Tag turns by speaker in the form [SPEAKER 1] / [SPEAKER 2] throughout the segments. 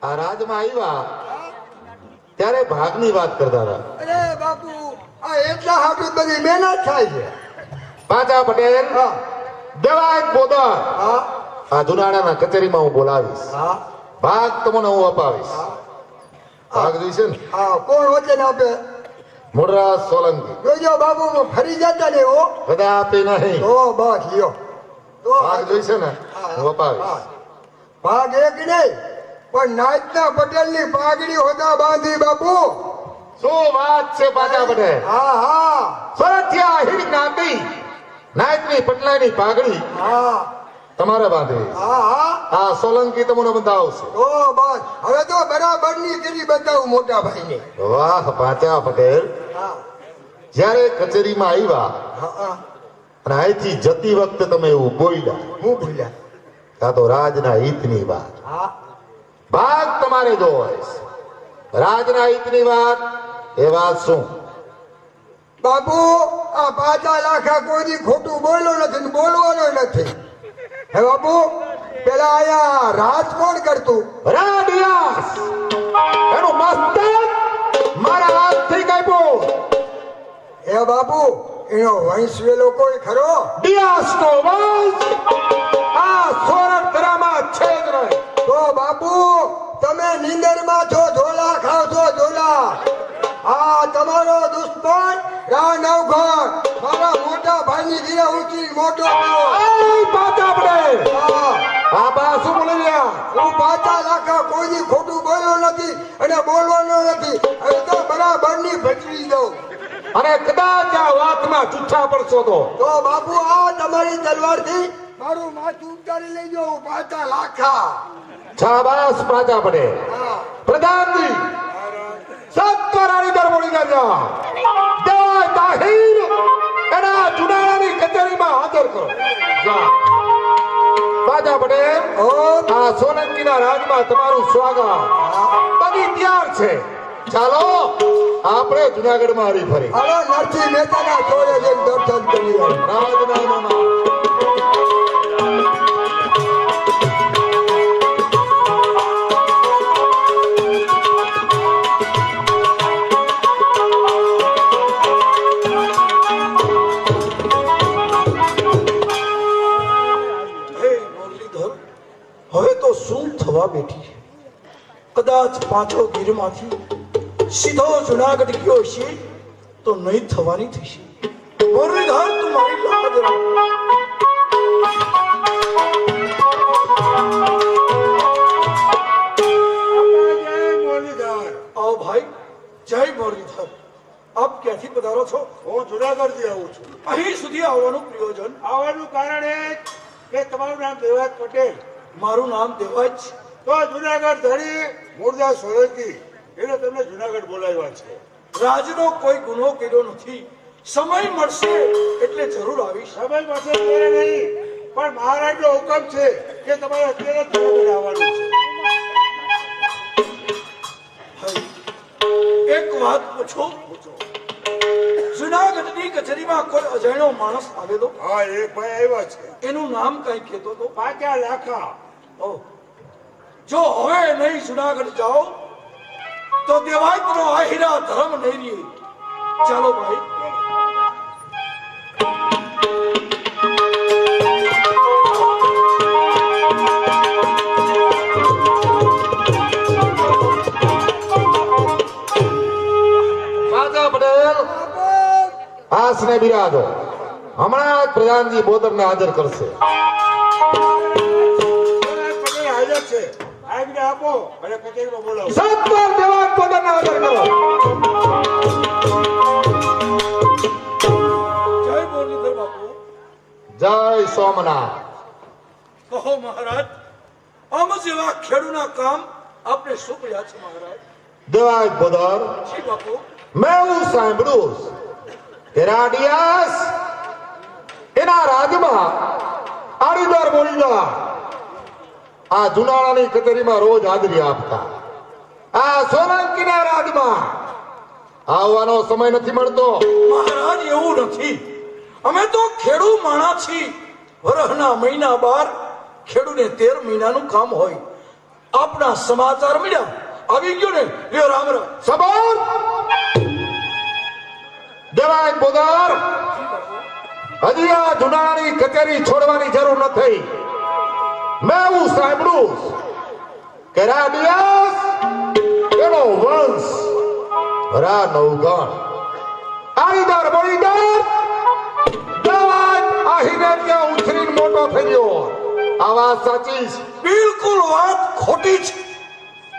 [SPEAKER 1] આ રાજમાં આવ્યા ત્યારે ભાગની વાત કરતા હતા.
[SPEAKER 2] અરે બાપુ આ એટલા હાટું બધી મહેનત થાય છે.
[SPEAKER 1] પાછા પટેલ
[SPEAKER 2] હા
[SPEAKER 1] દેવાય બોદર
[SPEAKER 2] હા
[SPEAKER 1] આ જુનાડાના કચેરીમાં હું બોલાવીશ.
[SPEAKER 2] હા
[SPEAKER 1] ભાગ તમને હું અપાવીશ. ભાગ જોઈશે ને?
[SPEAKER 2] હા કોણ વચન આપે?
[SPEAKER 1] મુરરાજ સોલંકી.
[SPEAKER 2] જોજો બાપુ ફરી જતા ને હો
[SPEAKER 1] બધા આપી નહીં.
[SPEAKER 2] તો બસ લ્યો તો
[SPEAKER 1] ભાગ જોઈશે ને? હું
[SPEAKER 2] હા.
[SPEAKER 1] અપાવીશ.
[SPEAKER 2] ભાગ એક નહીં પણ નાયકના પટેલની પાઘડી હોતા બાંધી બાપુ.
[SPEAKER 1] શું વાત છે પાછા પટેલ?
[SPEAKER 2] હા હા
[SPEAKER 1] સોરઠિયા હિડ જ્ઞાતિ નાયકની પટલાની પાઘડી
[SPEAKER 2] હા
[SPEAKER 1] તમારે બાંધવી.
[SPEAKER 2] હા હા
[SPEAKER 1] આ સોલંકી તમને બતાવશે.
[SPEAKER 2] તો બસ હવે તો બરાબરની કરી બતાવું મોટા ભાઈને.
[SPEAKER 1] વાહ પાછા પટેલ,
[SPEAKER 2] હા
[SPEAKER 1] જ્યારે કચેરીમાં આવ્યા
[SPEAKER 2] હા હા
[SPEAKER 1] અને અહીંથી જતી વખતે તમે એવું બોલ્યા,
[SPEAKER 2] હું ભૂલ્યા.
[SPEAKER 1] આ તો રાજના હિતની વાત.
[SPEAKER 2] હા
[SPEAKER 1] ભાગ તમારે જો હોય રાજના હિતની વાત, એ વાત શું?
[SPEAKER 2] બાપુ આ 5 લાખા કોઈ ખોટું બોલ્યો નથી ને બોલવાનો નથી. હે બાપુ પેલા આયા રાજ કોણ કરતું?
[SPEAKER 1] રાડિયાસ એનું મસ્તક મારા હાથથી કાપ્યો.
[SPEAKER 2] હે બાપુ એનો વંશ વેલો કોઈ ખરો?
[SPEAKER 1] ડિયાસનો વંશ આ સોરઠ ધરામાં છે જ નહીં.
[SPEAKER 2] તો બાપુ તમે નીંદરમાં છો, ઝોલા ખાવ છો ઝોલા. આ તમારો દુશ્મન રા નવઘણ મારા મોટા ભાઈની ઘીરે ઊંચી મોટો થયો.
[SPEAKER 1] એ પાછા પટેલ,
[SPEAKER 2] હા
[SPEAKER 1] આ બા શું બોલી રહ્યા?
[SPEAKER 2] હું 5 લાખા કોઈ ખોટું બોલ્યો નથી અને બોલવાનો નથી. હવે તો બરાબરની ભટવી દઉં.
[SPEAKER 1] અને કદાચ આ વાતમાં જુઠ્ઠા પડશો તો
[SPEAKER 2] બાપુ આ તમારી તલવારથી મારું માથું ઉતારી લઈ જાઓ. 5 લાખા.
[SPEAKER 1] શાબાશ પાછા પટેલ.
[SPEAKER 2] હા
[SPEAKER 1] પ્રધાનજી સત્તરાની દર બોલી ગયા. દેવાય તાહીર એના જુનાડાની કચેરીમાં હાજર કરો. જા. પાછા પટેલ,
[SPEAKER 2] ઓ
[SPEAKER 1] આ સોલંકીના રાજમાં તમારું સ્વાગત. બધી તૈયાર છે. ચાલો આપણે જુનાગઢમાં હરી ફરી
[SPEAKER 2] હાલો નરસિંહ મહેતાના ચોરે જઈને દર્શન કરી આવ્યા.
[SPEAKER 1] રાજનામામાં.
[SPEAKER 3] હવે તો શું થવા બેઠી છે? કદાચ પાછો ગીરમાંથી સીધો જુનાગઢ ગયો છે તો નહીં થવાની થશે. મુરલીધર તું મારી લાજ રાખ. આવો ભાઈ. જય મુરલીધર. આપ ક્યાંથી પધારો છો?
[SPEAKER 4] હું જુનાગઢથી આવું છું.
[SPEAKER 3] અહીં સુધી આવવાનું પ્રયોજન?
[SPEAKER 4] આવવાનું કારણ એ કે તમારું નામ દેવાજ પટેલ,
[SPEAKER 3] મારું નામ દેવાજ.
[SPEAKER 4] તો જુનાગઢ ધણી મુરદાસ સોલંકી એને તમને જુનાગઢ બોલાવ્યા છે.
[SPEAKER 3] રાજનો કોઈ ગુનો કર્યો નથી. સમય મળશે એટલે જરૂર આવીશ.
[SPEAKER 4] સમય પાસે ત્યારે નહીં, પણ મહારાજનો હુકમ છે કે તમારે અત્યારે જ જુનાગઢ આવવાનું છે.
[SPEAKER 3] ભાઈ, એક વાત પૂછો. જુનાગઢની કચેરીમાં કોઈ અજાણ્યો માણસ આવેલો?
[SPEAKER 4] હા, એક ભાઈ આવ્યા છે,
[SPEAKER 3] એનું નામ કઈ કહેતો તો?
[SPEAKER 4] 5 લાખા.
[SPEAKER 3] ઓહ, જો હવે નહીં જુનાગઢ જાઓ તો દેવાયતનો આહિરા ધર્મ નહીં રહે. ચાલો ભાઈ.
[SPEAKER 1] પાછા પટેલ આસને બિરાજો. હમણાં જ પ્રધાનજી બોદરને હાજર કરશે.
[SPEAKER 4] દેવાજ પટેલ હાજર છે. આજ્ઞા આપો અને કચેરીમાં બોલાવો.
[SPEAKER 1] સત્તર દેવાજ બોદરને હાજર કરો.
[SPEAKER 3] જય મુરલીધર બાપુ.
[SPEAKER 1] જય સોમનાથ.
[SPEAKER 3] કહો મહારાજ, આમ જેવા ખેડૂના કામ આપણે શું કર્યા છે મહારાજ?
[SPEAKER 1] દેવાજ બોદર,
[SPEAKER 3] જી બાપુ.
[SPEAKER 1] મેં એવું સાંભળ્યું કે રાડિયાસ એના રાજમાં આડીદાર બોલ્યા આ જુનાળાની કચેરીમાં રોજ હાજરી આપતા. આ સોલંકીના રાજમાં આવવાનો સમય નથી મળતો.
[SPEAKER 3] મહારાજ એવું નથી. અમે તો ખેડૂ માણા છીએ. વરહના મહિના 12 ખેડૂને 13 મહિનાનું કામ હોય. આપના સમાચાર મળ્યા. આવી ગયો ને લ્યો રામ રામ.
[SPEAKER 1] સબર દેવાય બોદાર, હજી આ જુનાની કચેરી છોડવાની જરૂર નથી. મેં એવું સાંભળ્યું કે રાડિયાસ એનો વંશ રા નવગણ આઈદાર બળીદાર દેવાય આહીને ત્યાં ઉછરીને મોટો થઈ ગયો. આ વાત સાચી છે?
[SPEAKER 3] બિલકુલ વાત ખોટી છે.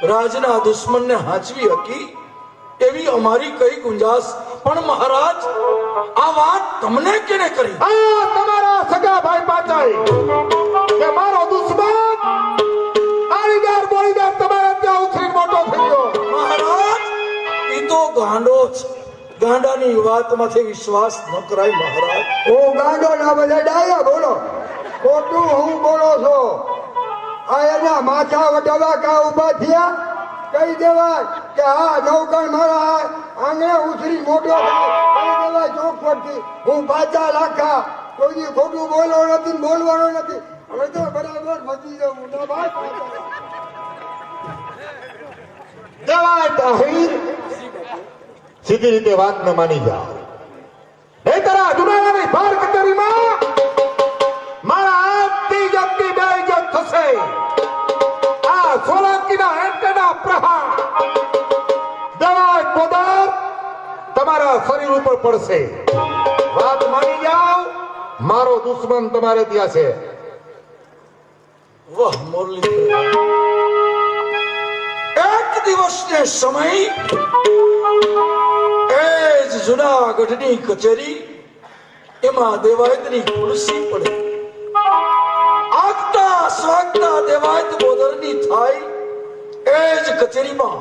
[SPEAKER 3] રાજના દુશ્મનને હાંચવી હકી એવી અમારી કઈ ગુંજાશ, પણ મહારાજ આ વાત તમને કેને કરી?
[SPEAKER 1] આ તમારા સગા ભાઈ પાચાઈ કે મારો દુશ્મન આઈદાર બળીદાર તમારા ત્યાં ઉછરીને મોટો થઈ ગયો.
[SPEAKER 3] મહારાજ એ તો ગાંડો છે. ગાંડાની વાતમાંથી વિશ્વાસ ન કરાય મહારાજ.
[SPEAKER 2] હું ગાંડો ના બધા ડાયા બોલો, ખોટું હું બોલો છો. આ એના માથા વટાવા કા ઉભા થયા, કહી દેવાય કે હા નવગણ મારા આંગણે ઉછરી મોટો થાય. કહી દેવાય ચોખવટથી હું પાછા લાખા કોઈ ખોટું બોલવો નથી ને બોલવાનો નથી. હવે તો બરાબર બચી જાઉં મોટા ભાઈ.
[SPEAKER 1] દેવાય તાહીર સીધી રીતે વાત ન માની જા. નહીંતર આ જુનાગઢની બાર કચેરીમાં મારા આજથી જગતી બે ઇજ્જત થશે. આ સોલંકીના એન્ટેના પ્રહાર દેવાય પોદાર તમારા શરીર ઉપર પડશે. વાત માની જાઓ, મારો દુશ્મન તમારે ત્યાં છે.
[SPEAKER 3] વાહ મુરલીધર, એક દિવસને સમય એ જ જુનાગઢની કચેરી, એમાં દેવાયતની ખુરશી પડે. આગતા સ્વાગતા દેવાયત બોદરની થાય એ જ કચેરીમાં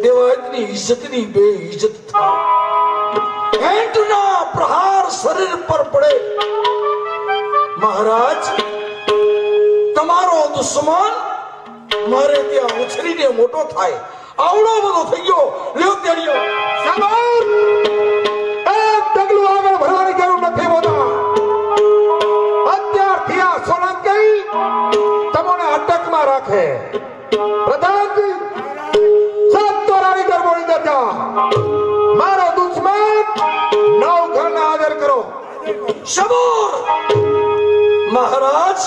[SPEAKER 3] દેવાયતની ઇજ્જતની બે ઇજ્જત થાય. એંટના પ્રહાર શરીર પર પડે. મહારાજ તમારો દુશ્મન મારે ત્યાં ઉછરીને મોટો થાય આવડો બધો થઈ ગયો. લ્યો તેડીઓ.
[SPEAKER 1] સબર એક ડગલું આગળ ભરવાની જરૂર નથી બોલા. અત્યારથી આ સોલંકી તમને અટકમાં રાખે. પ્રધાનજી સત્તરાની દરબારી દરજા મારો દુશ્મન નવઘણ આદર કરો.
[SPEAKER 3] શબોર મહારાજ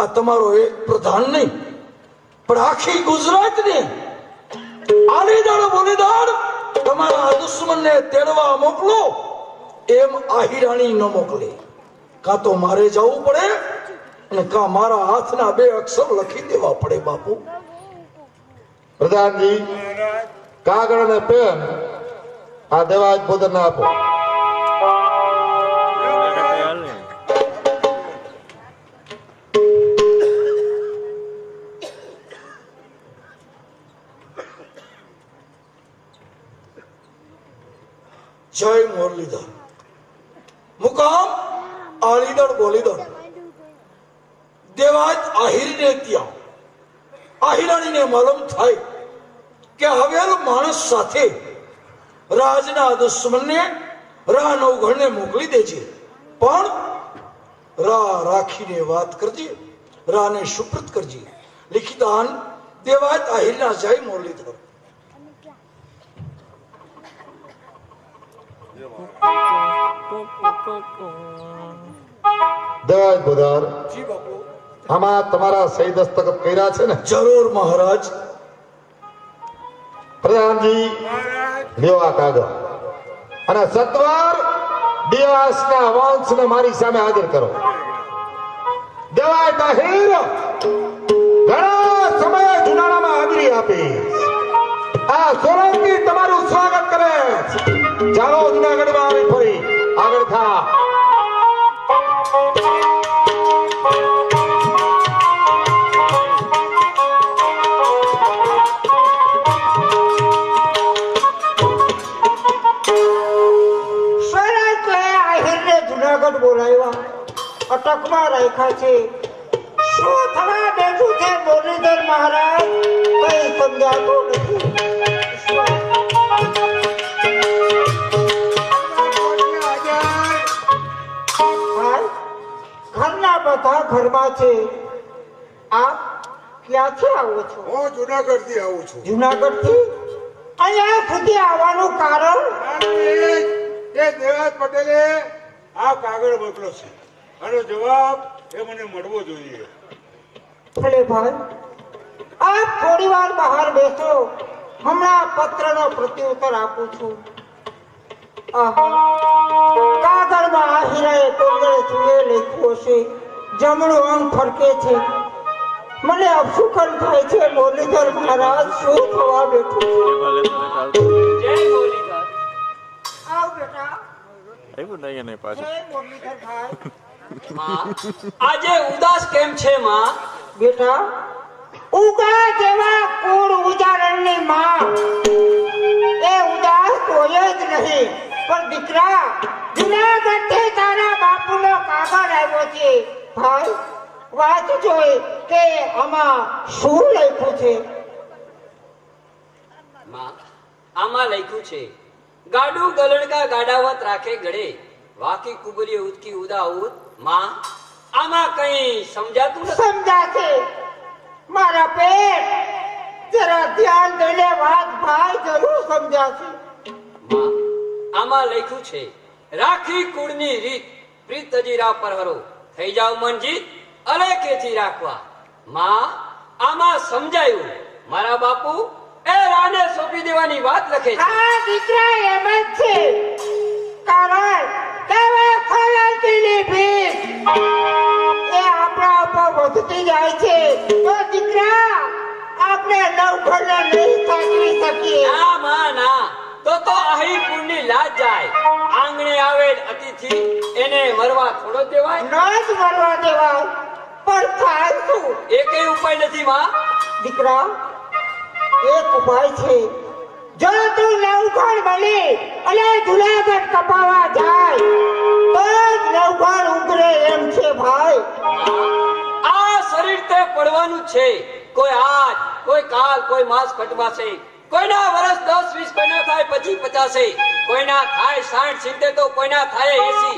[SPEAKER 3] આ તમારો એક પ્રધાન નહીં પણ આખી ગુજરાતને આલીદાળ બોલીદાળ તમારા દુશ્મનને તેડવા મોકલો એમ આહિરાણી ન મોકલે. કાં તો મારે જવું પડે અને કાં મારા હાથના બે અક્ષર લખી દેવા પડે. બાપુ
[SPEAKER 1] પ્રધાનજી કાગળ અને પેન આ દેવાજ બોદરને આપો.
[SPEAKER 3] જય મુરલીધર. મુકામ આલીદળ બોલીદળ. દેવાજ આહિરને ત્યાં આહિરાણીને માલુમ થાય કે હવેલ માણસ સાથે રાજના દુશ્મનને રા નવઘણને મોકલી દેજે, પણ રા રાખીને વાત કરજે, રાને સુપ્રત કરજે. લિખિતાન દેવાજ આહિરના જય મુરલીધર.
[SPEAKER 1] દેવાજ બોદર આમાં તમારા સહી દસ્તખત કર્યા છે ને?
[SPEAKER 3] જરૂર મહારાજ.
[SPEAKER 1] પ્રધાનજી લ્યો આ કાગળ અને સત્વાર દિવાસના વંશને મારી સામે હાજર કરો. દેવાય તાહીર ઘણા સમયે જુનાણામાં હાજરી આપી. આ સોલંકી તમારું સ્વાગત કરે. ચાલો જુનાગઢમાં આવી ફરી આગળ થા.
[SPEAKER 5] જુનાગઢ બોલાવ્યા, અટકમાં રાખ્યા છે. શું થવા બેઠું છે મુરલીધર મહારાજ? કઈ સમજાતું નથી. ઘરના બધા ઘરમાં છે. આ ક્યાંથી આવો છો?
[SPEAKER 4] હું જુનાગઢ થી આવું છું.
[SPEAKER 5] જુનાગઢથી? અહીંયા સુધી આવવાનું કારણ?
[SPEAKER 4] એ દેવાજ પટેલે આ કાગળ મોકલો છે અને જવાબ એ મને મળવો જોઈએ.
[SPEAKER 5] ભલે ભાઈ, આપ થોડી વાર બહાર બેસો, હમણાં પત્રનો પ્રત્યુત્તર આપું છું. આહા, કાગળમાં આ હીરાએ કોંગળે ચૂલે લખ્યું હશે, જમણું અંગ ફરકે છે. મને અપશુકન થાય છે. મુરલીધર મહારાજ શું થવા બેઠું છે?
[SPEAKER 6] જય મુરલીધર.
[SPEAKER 5] આવ બેટા.
[SPEAKER 6] આવ્યું નહીં એને પાછું.
[SPEAKER 5] જય મુરલીધર ભાઈ.
[SPEAKER 6] માં, આજે ઉદાસ કેમ છે માં?
[SPEAKER 5] બેટા, ઉગા જેવા કુળ ઉદાહરણની માં એ ઉદાસ હોય જ નહીં. પણ દીકરા, જુનાગઢથી તારા બાપુનો કાગળ આવ્યો છે. ભાઈ, વાત જોઈ કે આમાં શું લખ્યું છે?
[SPEAKER 6] માં, આમાં લખ્યું છે, ગાડું ગલણકા ગાડાવત રાખે ગળે, વાકી કુબરી ઉદકી ઉદાઉદ. માં, આમાં કઈ સમજાતું નથી.
[SPEAKER 5] સમજાશે મારા પેટ. જરા ધ્યાન દઈને વાત ભાઈ, જરૂર સમજાશે.
[SPEAKER 6] માં, આમાં લખ્યું છે, રાખી કુળની રીત પ્રીત તજીરા પરહરો, થઈ જાવ મનજીત અલેખેથી રાખવા. માં, આમાં સમજાયું મારા બાપુ એ રાને સોંપી દેવાની વાત લખે છે.
[SPEAKER 5] આ દીકરા એમ જ છે. કારણ કેવા ખોલતીની ભીખ એ આપણા ઉપર વધતી જાય છે. તો દીકરા, આપણે નવઘરને નહીં સાચવી શકીએ.
[SPEAKER 6] ના માં ના, તો અહીં કુળની લાજ જાય. આંગણે આવેલ અતિથિ એને મરવા થોડો દેવાય?
[SPEAKER 5] ન જ મરવા દેવાય. પણ થાય શું?
[SPEAKER 6] એકેય ઉપાય નથી માં.
[SPEAKER 5] દીકરા, એક ઉપાય છે. જો તું નવઘણ બની અને જુનાગઢ કપાવા જાય તો જ નવઘણ ઉગરે એમ છે ભાઈ.
[SPEAKER 6] આ શરીર તે પડવાનું છે. કોઈ આજ, કોઈ કાલ, કોઈ માસ કટવાશે. કોઈના વર્ષ 10 20, કોઈના થાય 25 50, કોઈના થાય 60 70, તો કોઈના થાય 80.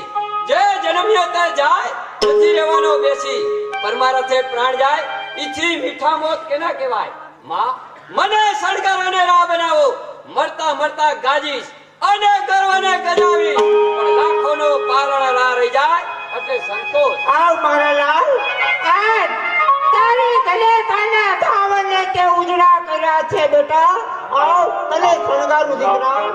[SPEAKER 6] જે જન્મ્યો તે જાય, નથી રહેવાનો બેસી. પરમારથે પ્રાણ જાય, ઈથી મીઠા મોત કેના કહેવાય? માં, મને સળગાર અને રાહ બનાવો. મરતા મરતા ગાજીશ અને ગર્વને ગજાવીશ. પણ લાખોનો પારણા રાહ રહી જાય એટલે સંતોષ.
[SPEAKER 5] આવ મારા લાલ, આજ તારી ગલે કાના ધાવને તે ઉજળા કર્યા છે બેટા. આવ તને શણગારું દીકરા.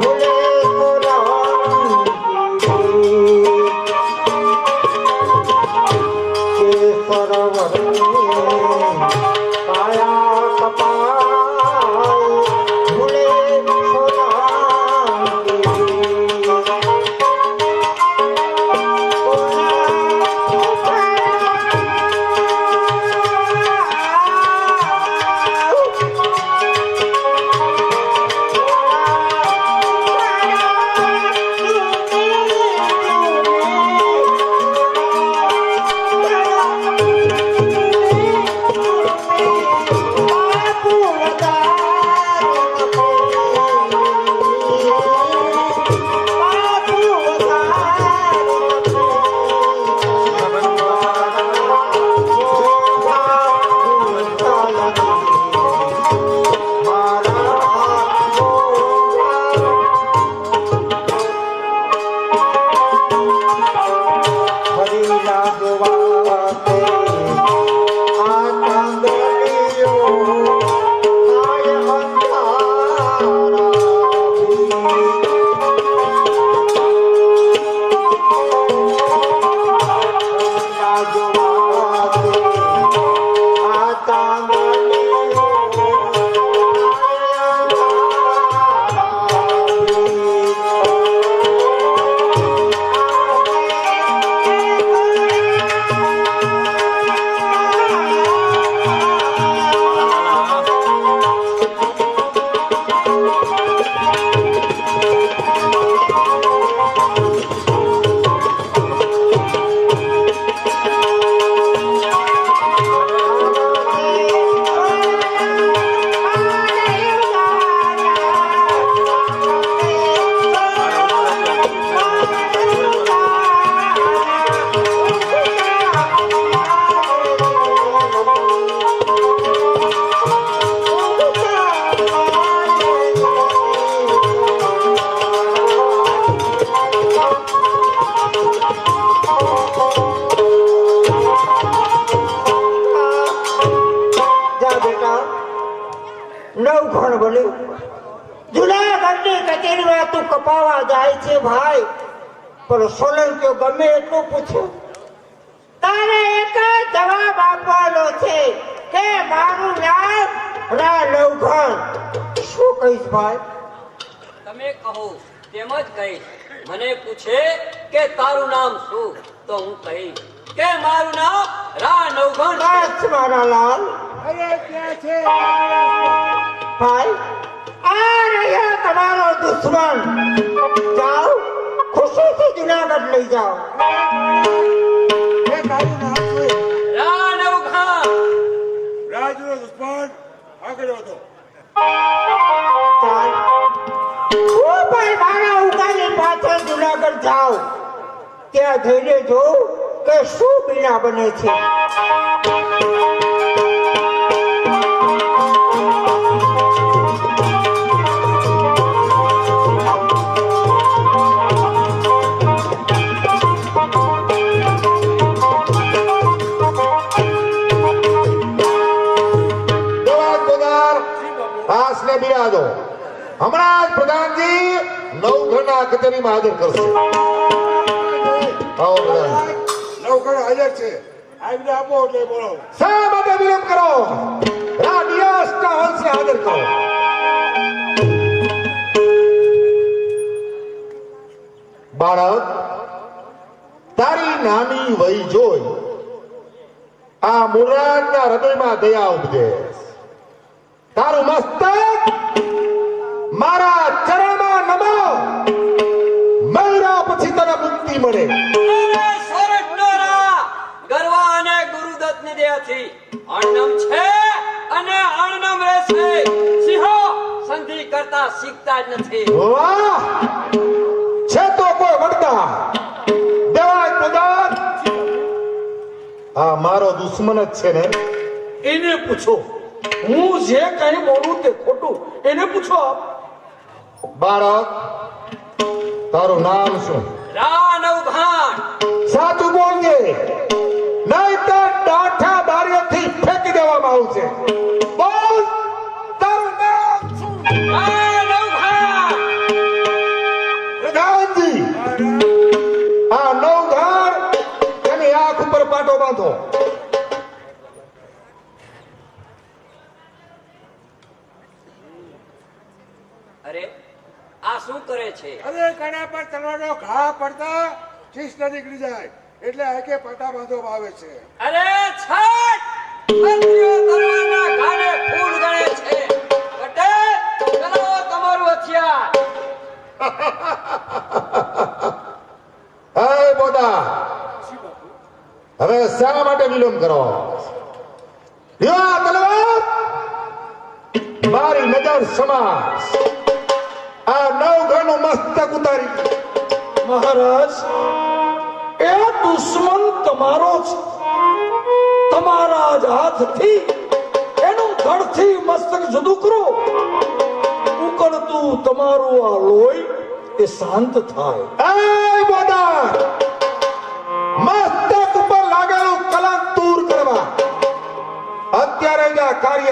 [SPEAKER 5] ભૂલે ફરી ના જોવા આ ચાંદનીઓ આય અંધારા ના જોવા આ ચાંદનીઓ નવઘણ બન્યું. જુનાગઢની કચેરીમાં તું કપાવા જાય છે ભાઈ, પણ સોલંકીઓ ગમે એટલું પૂછ્યું તારે એક જ જવાબ આપવાનો છે કે મારું નામ રા નવઘણ. શું કહીશ ભાઈ?
[SPEAKER 6] તમે કહો તેમ જ કહીશ. મને પૂછે કે તારું નામ શું તો હું કહીશ કે મારું નામ રા નવઘણ છે.
[SPEAKER 5] બસ મારા લાલ.
[SPEAKER 4] અરે ક્યાં છે
[SPEAKER 5] ભાઈ આ રહ્યા તમારો દુશ્મન. જાઓ ખુશીથી જુનાગઢ લઈ જાઓ.
[SPEAKER 4] એ તારું નામ શું?
[SPEAKER 6] રા નવઘણ.
[SPEAKER 4] રાજનો દુશ્મન આગળ વધો.
[SPEAKER 5] ચાલ હું પણ મારા ઉગાની પાછળ જુનાગઢ જાઉં. ત્યાં જઈને જોઉં કે શું બીના બને છે.
[SPEAKER 1] હાસને બિરાજો. હમણાં જ પ્રધાનજી નવઘણના કચેરીમાં હાજર કરશે. આવો પ્રધાનજી.
[SPEAKER 4] નવઘણ હાજર છે. આવીને આપો એટલે બોલાવો.
[SPEAKER 1] શા માટે વિલંબ કરો? રાજ્યના વંશને હાજર કરો. બાળક, તારી નાની વય જોઈ આ મુરાદના હૃદયમાં દયા ઉપજે. તારું મસ્તક મારા ચરણમાં નમો. મૈરા પછી તને મુક્તિ મળે.
[SPEAKER 6] અરે સોરઠનો રા ગર્વ અને ગુરુદત્તની દયાથી અણનમ છે અને અણનમ રહેશે. સિંહો સંધિ કરતા શીખતા જ નથી.
[SPEAKER 1] વાહ, છે તો કોઈ વડતા. દેવાય પ્રધાન, આ મારો દુશ્મન જ છે ને?
[SPEAKER 3] એને પૂછો. હું જે કઈ બોલું તે ખોટું. એને પૂછો.
[SPEAKER 1] બાળક, તારું નામ શું?
[SPEAKER 6] રા નવઘણ.
[SPEAKER 1] સાચું બોલજે, નહીં તો ડાઠા બારીઓથી ફેંકી દેવામાં આવશે. બોલ, તારું નામ શું?
[SPEAKER 6] રા નવઘણ.
[SPEAKER 1] પ્રધાનજી, આ નવઘણ એની આંખ ઉપર પાટો બાંધો.
[SPEAKER 6] અરે આ શું કરે છે?
[SPEAKER 4] અરે કડા પર તલવારનો ઘા પડતા શીશ ન નીકળી જાય એટલે આંખે પટ્ટા બાંધવામાં આવે છે.
[SPEAKER 6] અરે છટ! મંત્રીઓ તલવારના ઘાને ફૂલ ગણે છે. પટેલ, ચલાવો તમારું હથિયાર.
[SPEAKER 1] હે બોદા, હવે શા માટે વિલંબ કરો? લ્યો આ તલવાર, મારી નજર સમાસ આ નવઘણનું મસ્તક ઉતારી.
[SPEAKER 3] મહારાજ, એ દુશ્મન તમારો છે. તમારા જ હાથથી એનું ધડથી મસ્તક જુદું કરો. ઉકળતું તમારું આ લોહી એ શાંત થાય.
[SPEAKER 1] એ બોદા, મસ્તક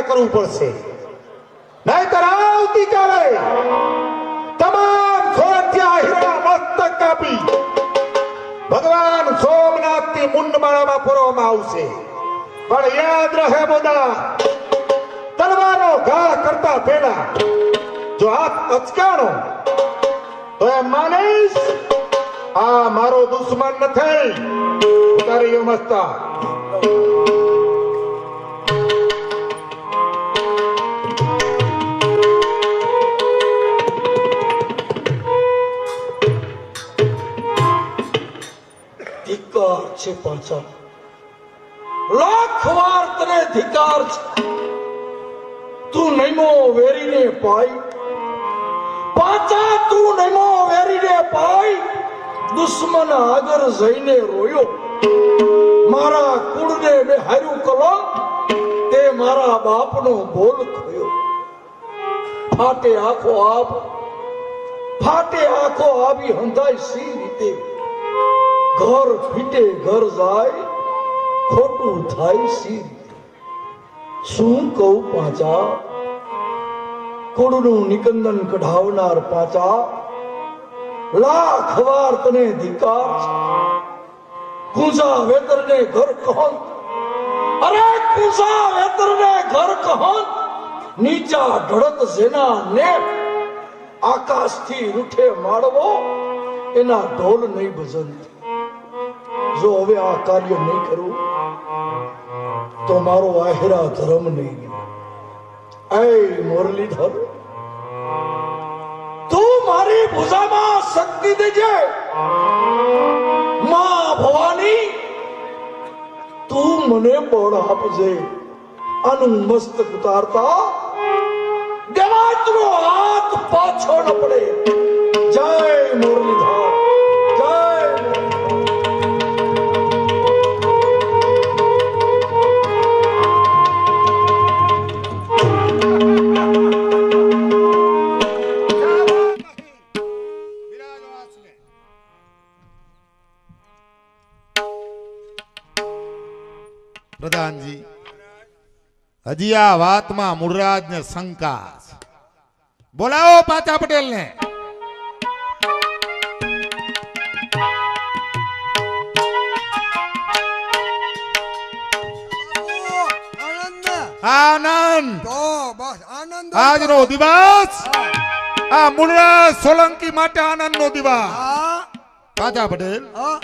[SPEAKER 1] કરવું પડશે, નહીતર આવતીકાલે તમામ સોરઠિયા હીરા મસ્તક કાપી ભગવાન સોમનાથની મુંડમાળામાં પૂરવામાં આવશે. પણ યાદ રહે બોદા, તલવારનો ઘા કરતા પહેલા જો હાથ અચકાણો તો એમ માનીશ આ મારો દુશ્મન નથી. ઉતારી મસ્તા
[SPEAKER 3] ધિક્કાર છે પાછા, લાખ વાર તને ધિક્કાર છે. તું નૈમો વેરીને પાઈ, પાછા તું નૈમો વેરીને પાઈ દુશ્મન આગળ જઈને રોયો. મારા કુળને બેહાર્યું કલંક, તે મારા બાપનો બોલ ખોયો. ફાટે આંખો આપ, ફાટે આંખો આવી હંધાય સી રીતે. ઘર ફીટે ઘર જાય, ખોટું થાય સી રીતે. શું કહું પાછા, કુળનું નિકંદન કઢાવનાર પાછા, લાખ વાર તને ધિક્કાર છે. કુંસા વેતરને ઘર કહન, અરે કુંસા વેતરને ઘર કહન, નીચા ઢળત જેના ને આકાશથી રૂઠે માળવો, એના ઢોલ નહીં ભજન. જો હવે આ કાર્ય નહીં કરું તો મારો આહેરા ધર્મ નહીં. એ મુરલીધર, તું મારી ભુજામાં શક્તિ દેજે. માં ભવાની, તું મને બળ આપજે. આનું મસ્તક ઉતારતા દેવાજનો હાથ પાછો ન પડે. જય મુરલીધર, જય
[SPEAKER 1] પ્રધાનજી, હજી આ વાતમાં મૂળરાજ ને શંકા છે. બોલાવો પાચા પટેલ ને. આનંદ,
[SPEAKER 2] તો બસ આનંદ
[SPEAKER 1] આજનો દિવસ આ મૂળરાજ સોલંકી માટે આનંદનો દિવસ.
[SPEAKER 2] હા
[SPEAKER 1] પાચા પટેલ,
[SPEAKER 2] હા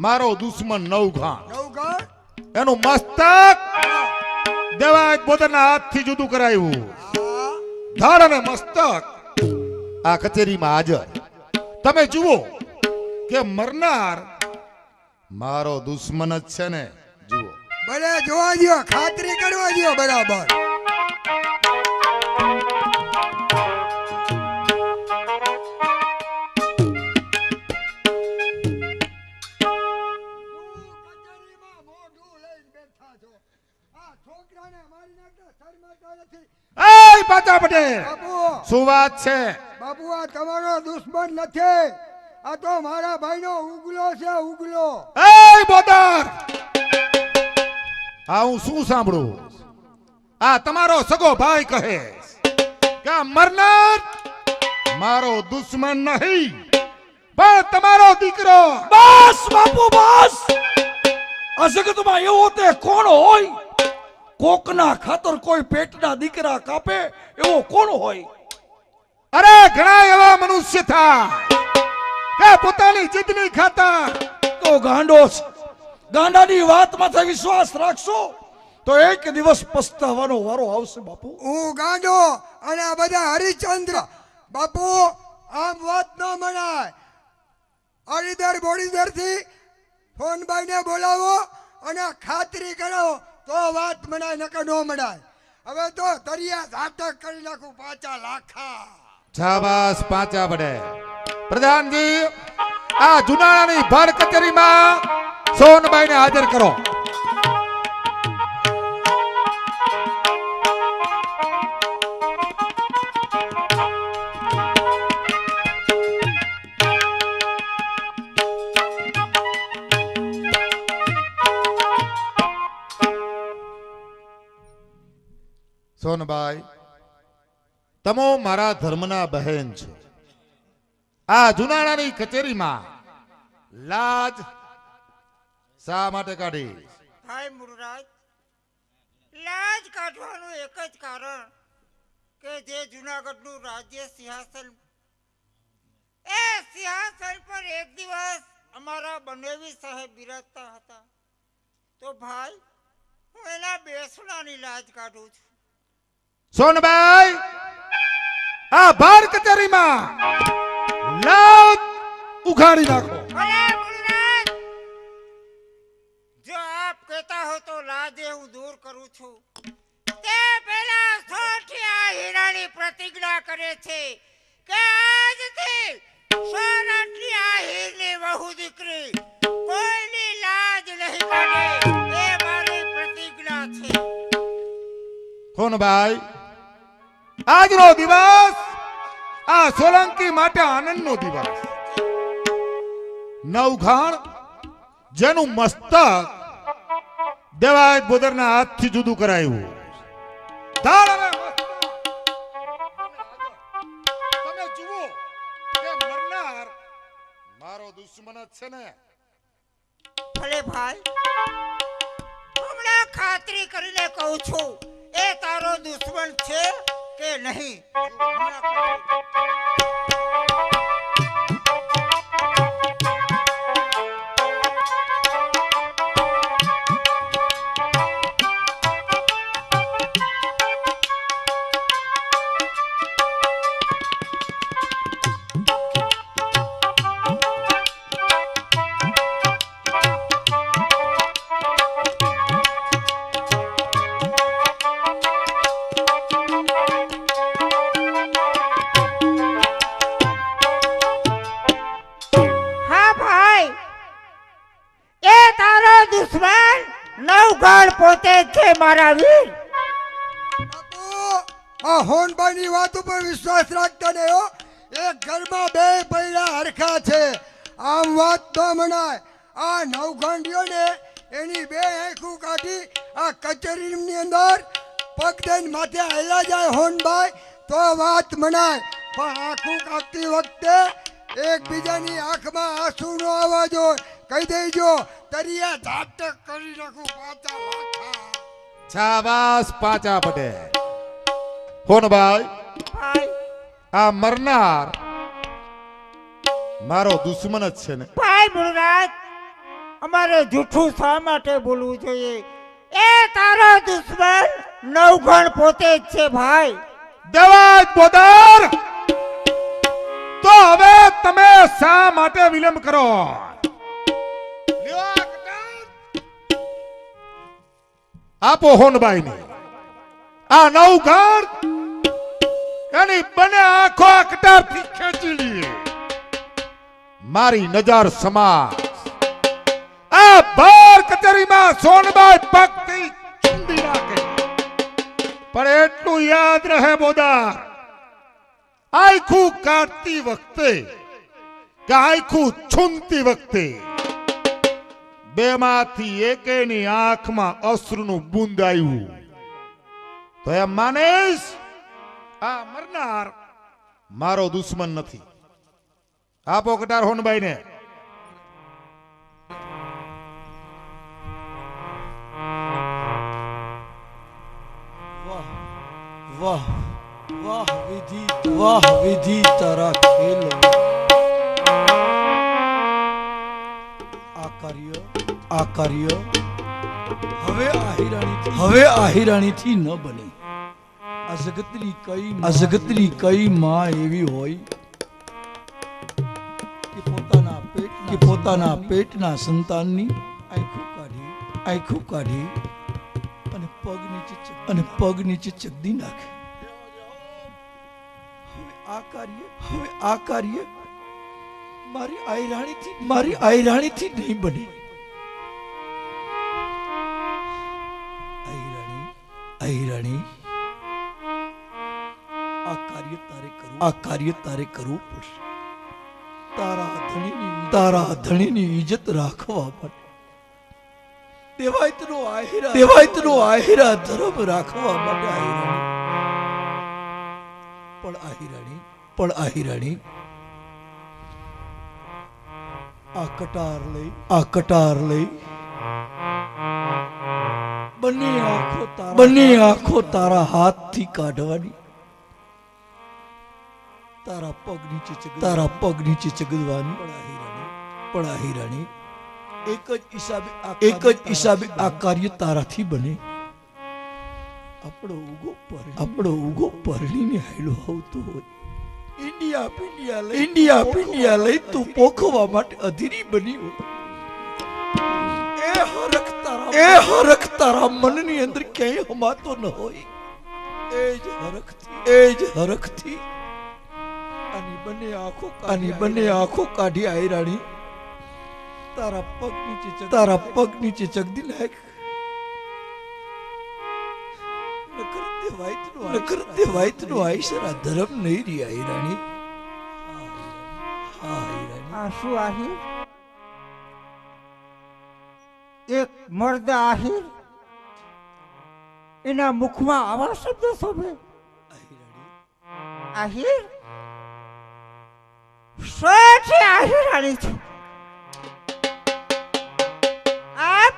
[SPEAKER 1] મારો દુશ્મન નવઘાણ,
[SPEAKER 2] નવગણ
[SPEAKER 1] એનું મસ્તક દેવાય પોતાના હાથથી જુદું કરાયું.
[SPEAKER 2] હા
[SPEAKER 1] ધડ અને મસ્તક આ કચેરીમાં હાજર. તમે જુઓ કે મરનાર મારો દુશ્મન જ છે ને. જુઓ,
[SPEAKER 2] ભલે જોવા દ્યો, ખાતરી કરવા દ્યો બરાબર.
[SPEAKER 1] એ પાચા પટેલ,
[SPEAKER 2] બાપુ
[SPEAKER 1] શું વાત છે?
[SPEAKER 2] બાપુ, આ તમારો દુશ્મન નથી, આ તો મારા ભાઈનો ઉગલો છે, ઉગલો.
[SPEAKER 1] એ બોદર, આ હું શું સાંભળું? આ તમારો સગો ભાઈ કહે કે આ મરનાર મારો દુશ્મન નહીં, પણ તમારો દીકરો.
[SPEAKER 3] બસ બાપુ બસ. આ જગતમાં એવો તે કોણ હોય? કોકના ખાતર કોઈ પેટના દીકરા કાપે એવો કોણ હોય?
[SPEAKER 1] અરે ઘણા એવા મનુષ્ય થા કે પોતાની જીદની ખાતર
[SPEAKER 3] તો ગાંડો છે. ગાંડાની વાતમાં વિશ્વાસ રાખશો તો એક દિવસ પસ્તાવાનો વારો આવશે બાપુ.
[SPEAKER 2] હું ગાંડો અને આ બધા હરિચંદ્ર. બાપુ, આમ વાત ન મનાય. અડીદર બોડીદર થી ફોનભાઈ ને બોલાવો અને ખાતરી કરાવો તો વાત મનાય, નકર ન મનાય. હવે તો તરિયા ઝાટક કરી નાખું પાછા લાખા.
[SPEAKER 1] શાબાશ પાચા પડે. પ્રધાનજી, આ જુનાણાની ભર કચેરીમાં સોનબાઈને હાજર કરો. સોનબાઈ, તમો મારા ધર્મના બહેન છો. આ જુનાણાની કચેરીમાં લાજ શા માટે કાઢી?
[SPEAKER 5] ભાઈ મુરરાજ, લાજ કાઢવાનું એક જ કારણ કે જે જુનાગઢનું રાજ્ય સિંહાસન, એ સિંહાસન પર એક દિવસ અમારા બનેવી સાહેબ બિરાજતા હતા. તો ભાઈ, હું એના બેસણાની લાજ કાઢું છું.
[SPEAKER 1] સોનબાઈ, આ બાર કચેરીમાં લાજ ઉઘાડી નાખો.
[SPEAKER 5] અરે મુરરાજ, જો આપ કહેતા હો તો લાજે હું દૂર કરું છું. તે પહેલા સોઠિયા હીરાની પ્રતિજ્ઞા કરે છે કે આજથી સોરઠની આ હીરની વહુ દીકરી કોઈની લાજ નહીં કાઢે. એ મારી પ્રતિજ્ઞા છે.
[SPEAKER 1] સોનબાઈ, આજનો દિવસ આ સોલંકી માટે આનંદનો દિવસ. નવઘાણ જેનું મસ્તક દેવાયત બોદરના હાથથી જુદું કરાયું. ધાર હવે મસ્તક. તમે જુઓ કે મરનાર મારો દુશ્મન જ છે ને.
[SPEAKER 5] ભલે ભાઈ, હમણાં ખાતરી કરીને કહું છું, એ તારો દુશ્મન છે કે નહીં? હમણાં ખાતરી. નવઘણ પોતે જ છે મારા વીર.
[SPEAKER 2] બાપુ, આ હોનબાઈની વાત ઉપર વિશ્વાસ રાખતા નહીં હો. એક ઘરમાં બે પૈડા હરખા છે, આમ વાત ન મનાય. આ નવઘંટીઓ ને એની બે આંખું કાઢી આ કચેરીની અંદર પગ દઈને માથે હાલ્યા જાય હોનબાઈ તો વાત મનાય. પણ આંખું કાઢતી વખતે એકબીજાની આંખમાં આંસુ નો આવવા જોઈએ. કહી દેજો, તરિયા ઝાટક કરી નાખું પાછા લાખા.
[SPEAKER 1] શાબાશ પાચા પટેલ. હોનબાઈ,
[SPEAKER 5] ભાઈ,
[SPEAKER 1] આ મરનાર મારો દુશ્મન જ છે ને.
[SPEAKER 5] ભાઈ મુરરાજ, અમારે જૂઠું શા માટે બોલવું જોઈએ? એ તારો દુશ્મન નવઘણ પોતે જ છે ભાઈ.
[SPEAKER 1] દેવાજ બોદર, તો હવે તમે શા માટે વિલંબ કરો? લ્યો આ કટાર. આપો હોનબાઈને આ નવઘણ, એની બને આંખો આ કટારથી ખેંચી લઈએ. મારી નજર સમાજ આ બાર કચેરીમાં સોનબાઈ પગથી ચૂંદી નાખે. પણ એટલું યાદ રહે બોદાર, આંખું કાઢતી વખતે કે આંખું છૂંદતી વખતે બેમાંથી એકેની આંખમાં અશ્રુનું બુંદ આવ્યું તો એમ માનીશ આ મરનાર મારો દુશ્મન નથી. આપો કટાર હોનબાઈને.
[SPEAKER 3] વાહ વાહ વિધિ, વાહ વિધિ તારા ખેલો. આ કાર્ય હવે આહિરાણીથી ન બને. આ જગતની કઈ માં એવી હોય કે પોતાના પેટના સંતાનની આંખો કાઢી અને પગ નીચે ચગદી નાખે. હવે આ કાર્ય મારી આયરાણીથી નહીં બને. આયરાણી, આ કાર્ય તારે કરવું પડશે. તારા ધણીની ઇજ્જત રાખવા માટે, દેવાયતનો આહિરા ધર્મ રાખવા માટે આયરાણી પણ આ હિરાણી આ કટાર લઈ બંને આંખો તારા હાથથી કાઢવાની, તારા પગ નીચે ચગદવાની. પણ આ હિરાણી એક જ હિસાબે આ કાર્ય તારાથી બને. આપણો ઉગો પરણીને હાયલો આવતો હોય, ઇન્ડિયા પિંડિયા લઈ તું પોખવા માટે અધીરી બની હોય. એ હરખ તારા મનની અંદર ક્યાંય હમાતો ન હોય. એ જ હરખથી આની બંને આંખો કાઢી આઈ રાણી તારા પગ નીચે ચગદી નાખ. નકર તે વાઈતનો આઈશરા ધર્મ નહીં રી આઈ રાણી.
[SPEAKER 5] આ શું આહિર? એક મર્દ આહિર, એના મુખમાં આવા શબ્દો શોભે? આહિર છે આહિરાણી છું. આપ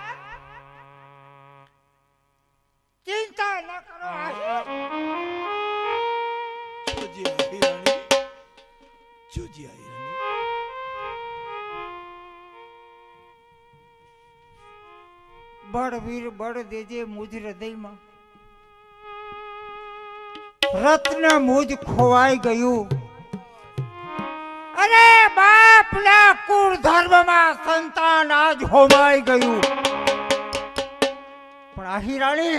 [SPEAKER 5] ચિંતા ન કરો આહિર.
[SPEAKER 3] જોજી આહિરાણી
[SPEAKER 5] બળવીર બળ દેજે મુજ હૃદયમાં, રત્ન મુજ ખોવાઈ ગયું. અરે બાપના કુળ ધર્મમાં સંતાન આજ હોમાઈ ગયું. પણ આહિરાણી,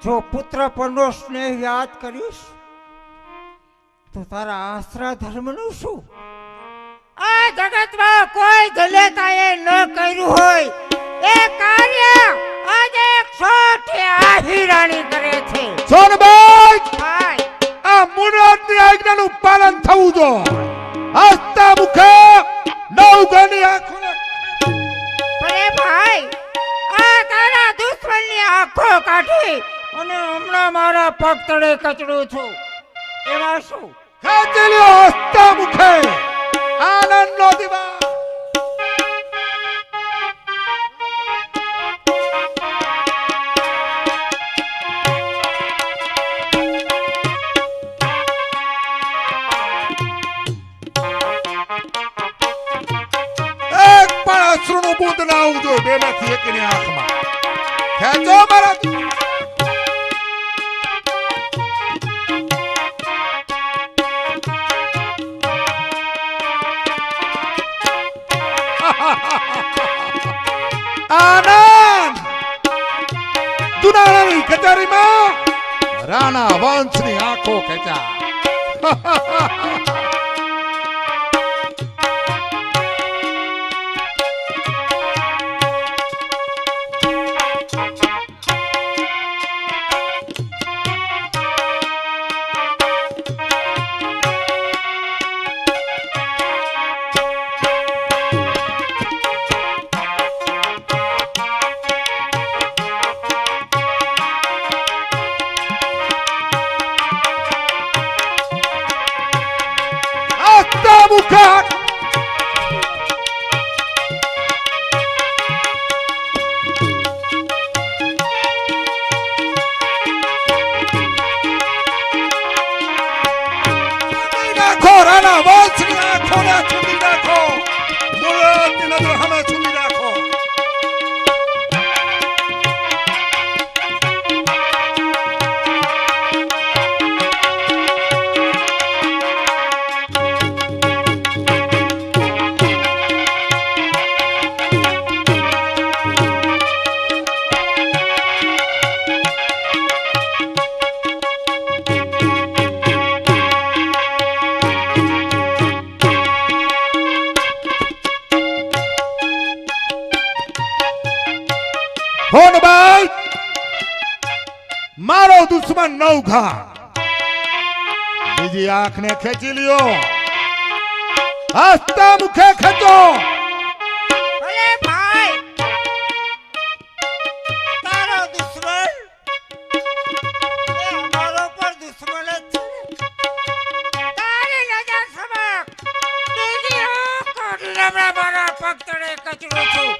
[SPEAKER 5] જો પુત્ર પરનો સ્નેહ યાદ કરીશ તો તારા આશરા ધર્મનું શું? આ જગતમાં કોઈ દલિતાએ ન કર્યું હોય એ કાર્ય આજે 100 આહિરાણી કરે છે.
[SPEAKER 1] સોનબાઈ,
[SPEAKER 5] ભાઈ
[SPEAKER 1] આ મુનિરાજની આજ્ઞાનું પાલન થવું જો. હસતા મુખે નવઘણની આંખોને
[SPEAKER 5] અરે ભાઈ, આ તારા દુશ્મનની આંખો કાઢી અને હમણાં મારા પગ તળે કચડું છું. એમાં શું?
[SPEAKER 1] ખેંચી લ્યો. હસતા મુખે આનંદનો દીવા. અશ્રુનું બુંદ ના આવવું જોઈએ બેમાંથી એકની આંખમાં. ખેંચો મારા. આનંદ દુનાળાની કચેરીમાં રાણા વંશની આંખો ખેંચા. હોનબાઈ, મારો દુશ્મન નવઘા બીજી આંખને ખેંચી લ્યો. હસતા મુખે ખેંચો.
[SPEAKER 5] અરે ભાઈ, તારો દુશ્મન એ અમારો પર દુશ્મન જ છે.
[SPEAKER 7] હમણાં મારા પગ તળે કચરો છું.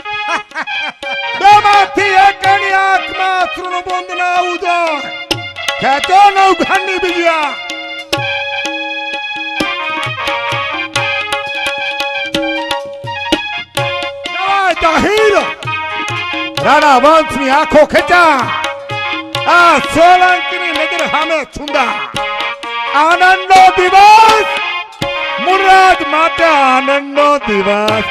[SPEAKER 1] બેમાંથી એકની આંખમાં તૃણબુંદ ના ઉજો ખેંચો નવઘણની બીજા જાહીર રાણા વંશની આંખો ખેંચા આ સોલંકીની નજર સામે છુંદા આનંદનો દિવસ મુરાદ માટે આનંદનો દિવસ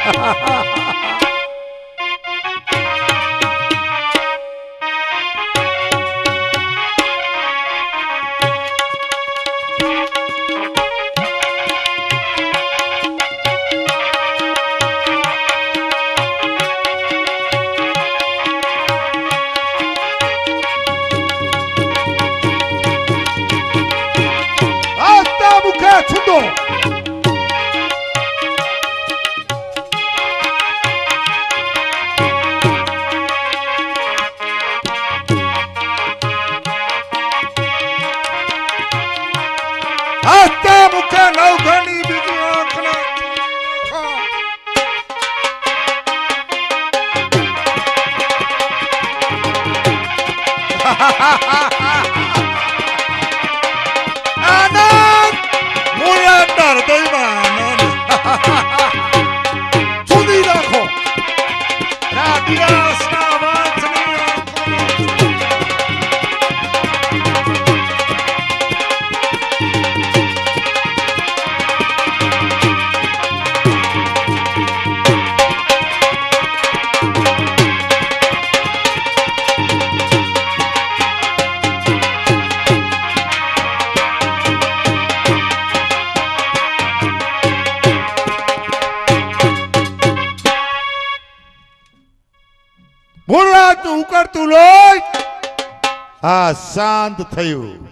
[SPEAKER 1] છુંદો હસતા મુખે નવઘણી બીજી આંખના આનંદ મુરાદના હૃદયમાં આનંદ સુધી રાખો રાધિયાસના વાંસની મુરાદનું ઉકળતું લોહી આ શાંત થયું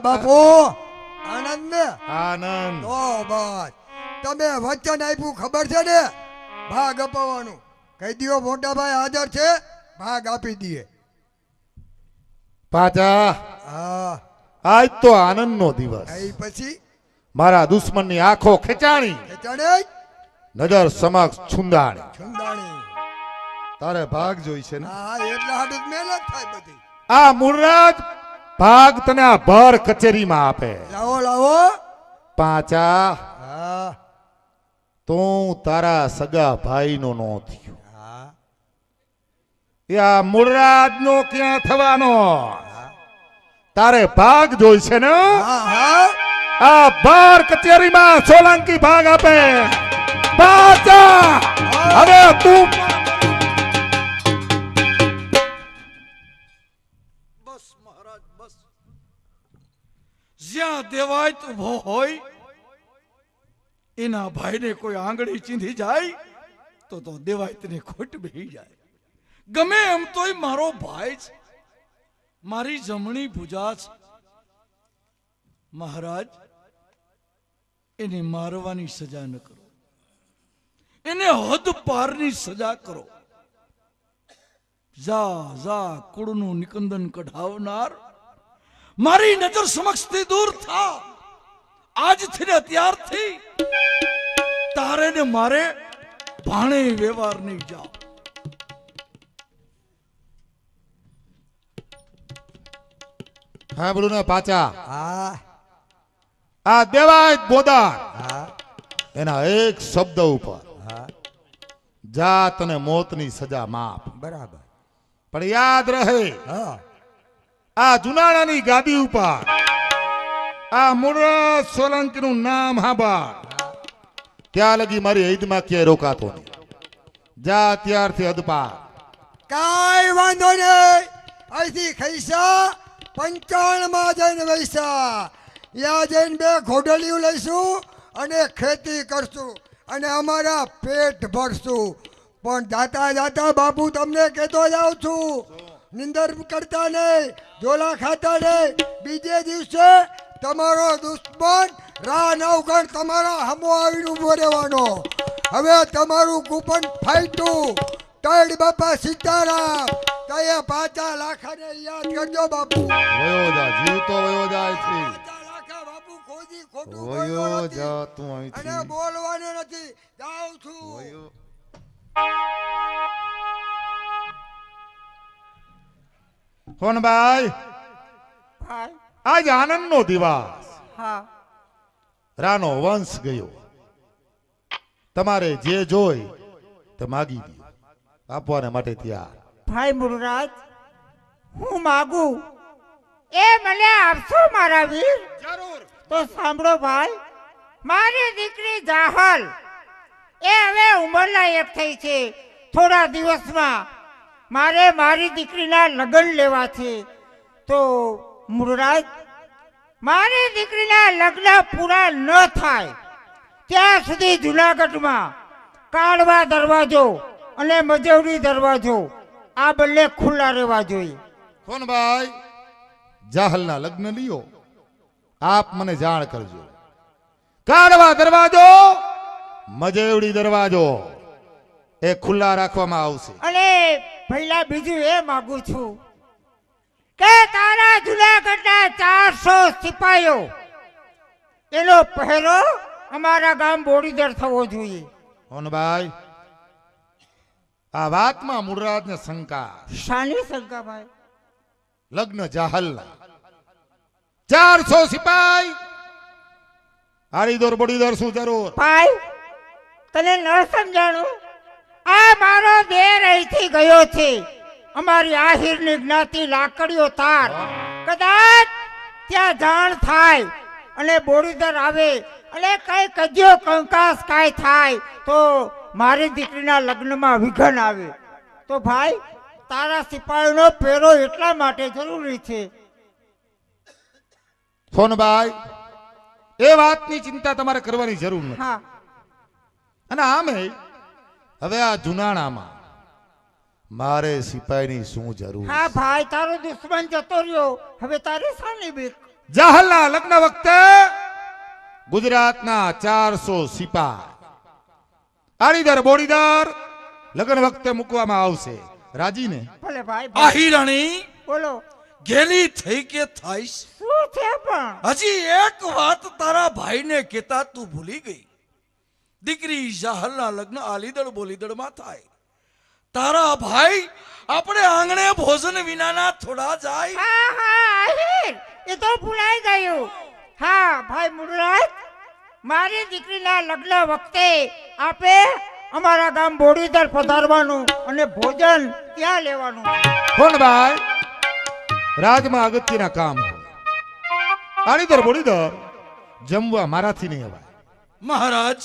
[SPEAKER 2] બાપુ આનંદ ને
[SPEAKER 1] આનંદ
[SPEAKER 2] તો બસ તમે વચન આપ્યું ખબર છે ને ભાગ અપાવવાનું કહી દો મોટા ભાઈ હાજર છે ભાગ આપી દઈએ
[SPEAKER 1] પાછા
[SPEAKER 2] હા
[SPEAKER 1] આજ તો આનંદનો દિવસ
[SPEAKER 2] એ પછી
[SPEAKER 1] મારા દુશ્મનની આંખો ખેંચાણી
[SPEAKER 2] ચડે
[SPEAKER 1] નજર સમક્ષ છુંદાણી
[SPEAKER 2] છુંદાણી
[SPEAKER 1] તારે ભાગ જોઈ છે ને
[SPEAKER 2] હા એટલા હાડું મહેનત થાય બધી
[SPEAKER 1] આ મુરાદ ભાગ તને આ ભર કચેરીમાં આપે
[SPEAKER 2] લાવો લાવો
[SPEAKER 1] પાછા
[SPEAKER 2] હા
[SPEAKER 1] તું તારા સગા ભાઈનો નો થયો
[SPEAKER 2] હા
[SPEAKER 1] આ મુરાદનો ક્યાં થવાનો તારે ભાગ જોઈ છે ને
[SPEAKER 2] હા હા
[SPEAKER 1] આ ભર કચેરીમાં સોલંકી ભાગ આપે પાછા હવે તું
[SPEAKER 3] બસ મહારાજ બસ. જ્યાં દેવાયત ઉભો હોય એના ભાઈને કોઈ આંગળી ચીંધી જાય તો દેવાયતને ખોટ બેહી જાય. ગમે એમ તોય મારો ભાઈ છે, મારી જમણી ભુજા છે. મહારાજ એને મારવાની સજા ન કરો, એને હદ પારની સજા કરો. જા જા કુળનું નિકંદન કઢાવનાર, મારી નજર સમક્ષથી દૂર થા. આજથી ને અત્યારથી તારે ને મારે ભાણે વ્યવહાર નહીં. જાઓ.
[SPEAKER 1] હા બોલું ને પાછા
[SPEAKER 2] હા
[SPEAKER 1] આ દેવાય બોદાર
[SPEAKER 2] હા
[SPEAKER 1] એના એક શબ્દ ઉપર
[SPEAKER 2] હા
[SPEAKER 1] જાત અને મોતની સજા માફ.
[SPEAKER 2] બરાબર
[SPEAKER 1] પણ યાદ રહે
[SPEAKER 2] હા
[SPEAKER 1] આ જુનાણાની ગાદી ઉપર આ મુરાદ સોલંકીનું નામ હાંભળ, ત્યાં લગી મારી ઈદમાં ક્યાંય રોકાતો નહીં. જા ત્યારથી હદપાર.
[SPEAKER 2] કાંઈ વાંધો નહીં. અહીંથી ખૈસા 55 માં જઈને વૈસા ત્યાં જઈને 2 ઘોડલિયું લઈશું અને ખેતી કરશું અને અમારા પેટ ભરશું. પણ જાતા જાતા બાપુ તમને કહેતો જાઉં છું, નિંદર કરતા નહીં, ઝોલા ખાતા નહીં. બીજે દિવસે તમારો દુશ્મન રા નવગણ તમારા હમો આવીને ઉભો રહેવાનો. હવે તમારું કૂપન ફાઈટું. તળ બાપા સીતારામ. તય 5 લાખાને યાદ કરજો બાપુ.
[SPEAKER 1] વયો જા, જીવતો વયો જાય છે.
[SPEAKER 2] 5 લાખા બાપુ ખોજી ખોટું
[SPEAKER 1] ઓયો
[SPEAKER 2] બોલ્યો નથી.
[SPEAKER 1] જા તું
[SPEAKER 2] અને
[SPEAKER 1] અહીંથી
[SPEAKER 2] બોલવાનું નથી. જાઉં છું.
[SPEAKER 1] ઓયો સોનબાઈ
[SPEAKER 5] ભાઈ
[SPEAKER 1] આજ આનંદનો દિવસ
[SPEAKER 5] હા
[SPEAKER 1] રાનો વંશ ગયો તમારે જે જોઈ તે માગી દો આપવાને માટે તૈયાર
[SPEAKER 5] ભાઈ મુરરાજ હું માગું એ મને આપશો મારા વીર
[SPEAKER 1] જરૂર
[SPEAKER 5] તો સાંભળો ભાઈ મારી દીકરી જાહલ એ હવે ઉંમરલાયક થઈ છે થોડા દિવસમાં મારે મારી દીકરીના લગ્ન લેવા છે તો મુરરાજ મારી દીકરીના લગ્ન પૂરા ન થાય ત્યાં સુધી જુનાગઢમાં કાળવા દરવાજો અને મજવડી દરવાજો આ બંને ખુલ્લા રહેવા જોઈએ
[SPEAKER 1] સોનબાઈ જાહલના લગ્ન લ્યો આપ મને જાણ કરજો કાઢવા દરવાજો મજેવડી દરવાજો એ ખુલ્લા રાખવામાં આવશે
[SPEAKER 5] અને પહેલા બીજું એ માગું છું કે તારા જુનાગઢના 400 સિપાહીઓ એનો પહેરો અમારા ગામ બોડીદર થવો જોઈએ
[SPEAKER 1] સોનબાઈ આ વાતમાં મૂળરાજને શંકા
[SPEAKER 5] શાની શંકા ભાઈ
[SPEAKER 1] લગ્ન જાહલના 400 સિપાઈ હારીદોર બોડીદર શું જરૂર
[SPEAKER 5] ભાઈ તને ન સમજાણું આ મારો દેર અહીંથી ગયો છે અમારી આહિરની જ્ઞાતિ લાકડીઓ તાર કદાચ ત્યાં જાણ થાય અને બોડીદર આવે અને કઈ કજ્યો કંકાસ કાંઈ થાય તો મારી દીકરીના લગ્નમાં વિઘન આવે તો ભાઈ તારા સિપાહીનો પહેરો એટલા માટે જરૂરી છે
[SPEAKER 1] સોનબાઈ એ વાતની ચિંતા તમારે કરવાની જરૂર નથી
[SPEAKER 5] હા
[SPEAKER 1] અને આમે હવે આ જુનાણામાં મારે સિપાહીની શું જરૂર
[SPEAKER 5] હા ભાઈ તારો દુશ્મન જતો રહ્યો હવે તારી શાની બીક
[SPEAKER 1] જાહલના લગ્ન વખતે ગુજરાતના 400 સિપાઈ આડીદર બોડીદર લગ્ન વખતે મૂકવામાં આવશે રાજીને
[SPEAKER 5] ભલે ભાઈ
[SPEAKER 3] આહી રાણી
[SPEAKER 5] બોલો
[SPEAKER 3] ગેલી થઈ કે થાઈશ
[SPEAKER 5] શું છે પણ
[SPEAKER 3] હજી એક વાત તારા ભાઈને કહેતા તું ભૂલી ગઈ દીકરી જાહલના લગ્ન આલીદળ બોલીદળમાં થાય તારા ભાઈ આપણે આંગણે ભોજન વિનાના થોડા જાય
[SPEAKER 5] હા હા આહિર એ તો ભૂલાઈ ગયું હા ભાઈ મુરરાજ મારી દીકરીના લગ્ન વખતે આપે અમારા ગામ બોડીદર પધારવાનું અને ભોજન ત્યાં લેવાનું
[SPEAKER 1] સોનબાઈ રાજમાં અગત્યના કામ હોય આડીદર બોડીદર જમવા મારાથી નહીં અવાય
[SPEAKER 3] મહારાજ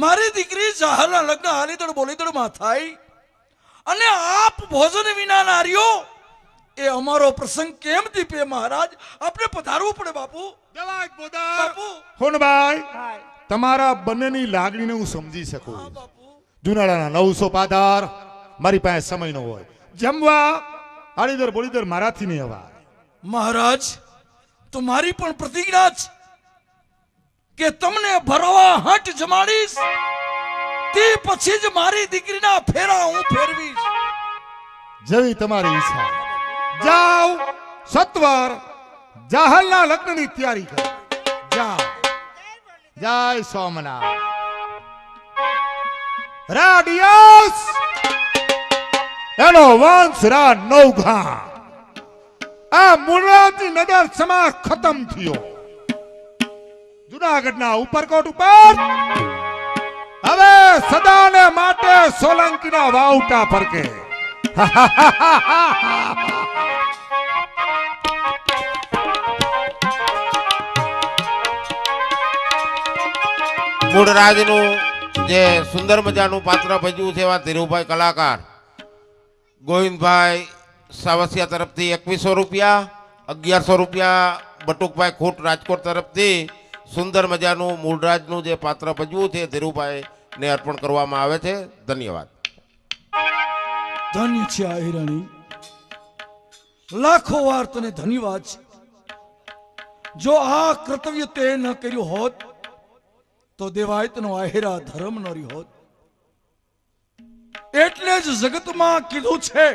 [SPEAKER 3] મારી દીકરી જાહલના લગ્ન આલીદળ બોલીદળમાં થાય અને આપ ભોજન વિના નાર્યો એ અમારો પ્રસંગ કેમ દીપે મહારાજ આપણે પધારવું પડે બાપુ બાપુ
[SPEAKER 1] સોનબાઈ
[SPEAKER 5] ભાઈ
[SPEAKER 1] તમારા બંનેની લાગણીને હું સમજી શકું
[SPEAKER 3] બાપુ
[SPEAKER 1] જુનાળાના 900 પાધાર મારી પાસે સમય ન હોય જમવા આડીદર બોડીદર મારાથી નહીં અવાય
[SPEAKER 3] મહારાજ તો મારી પણ પ્રતિજ્ઞા છે કે તમને ભરવા હટ જમાડીશ તે પછી જ મારી દીકરીના ફેરા હું ફેરવીશ
[SPEAKER 1] જેવી તમારી ઈચ્છા જાઓ સત્વર જાહલના લગ્નની તૈયારી કરો જાઓ જય સોમનાથ રાડિયસ એનો વંશ રા નવઘા આ મૂળરાજની નજર સમા ખતમ થયો જુનાગઢના ઉપરકોટ ઉપર હવે સદાને માટે સોલંકીના વાવટા ફરકે
[SPEAKER 8] મૂળરાજનું જે સુંદર મજાનું પાત્ર ભજવ્યું છે એવા ધીરુભાઈ કલાકાર ગોવિંદભાઈ સાવસિયા તરફથી 2100 રૂપિયા 1100 રૂપિયા બટુકભાઈ ખૂટ રાજકોટ તરફથી સુંદર મજાનું મૂળરાજનું જે પાત્ર ભજવ્યું છે ધીરુભાઈને અર્પણ કરવામાં આવે છે ધન્યવાદ
[SPEAKER 3] ધન્ય છે આહી રાણી લાખો વાર તને ધન્યવાદ છે જો આ કર્તવ્ય તે ન કર્યું હોત તો દેવાયતનો આહેરા ધર્મ ન રહ્યો હોત એટલે જ જગતમાં કીધું છે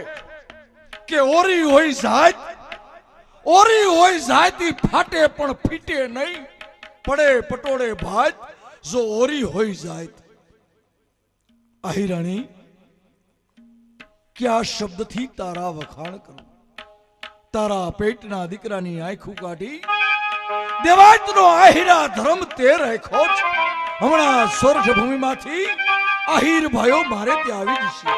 [SPEAKER 3] કે ઓરી હોય જાત ફાટે પણ ફીટે નહીં પડે પટોળે ભાત જો ઓરી હોઈ જાય. આહિરાણી, ક્યાં શબ્દથી તારા વખાણ કરું? તારા પેટના દીકરાની આંખું કાઢી દેવાતનો આહિરા ધર્મ તે રાખ્યો છે. હમણાં સોરઠ ભૂમિમાંથી આહિર ભાઈઓ મારે ત્યાં આવી જશે.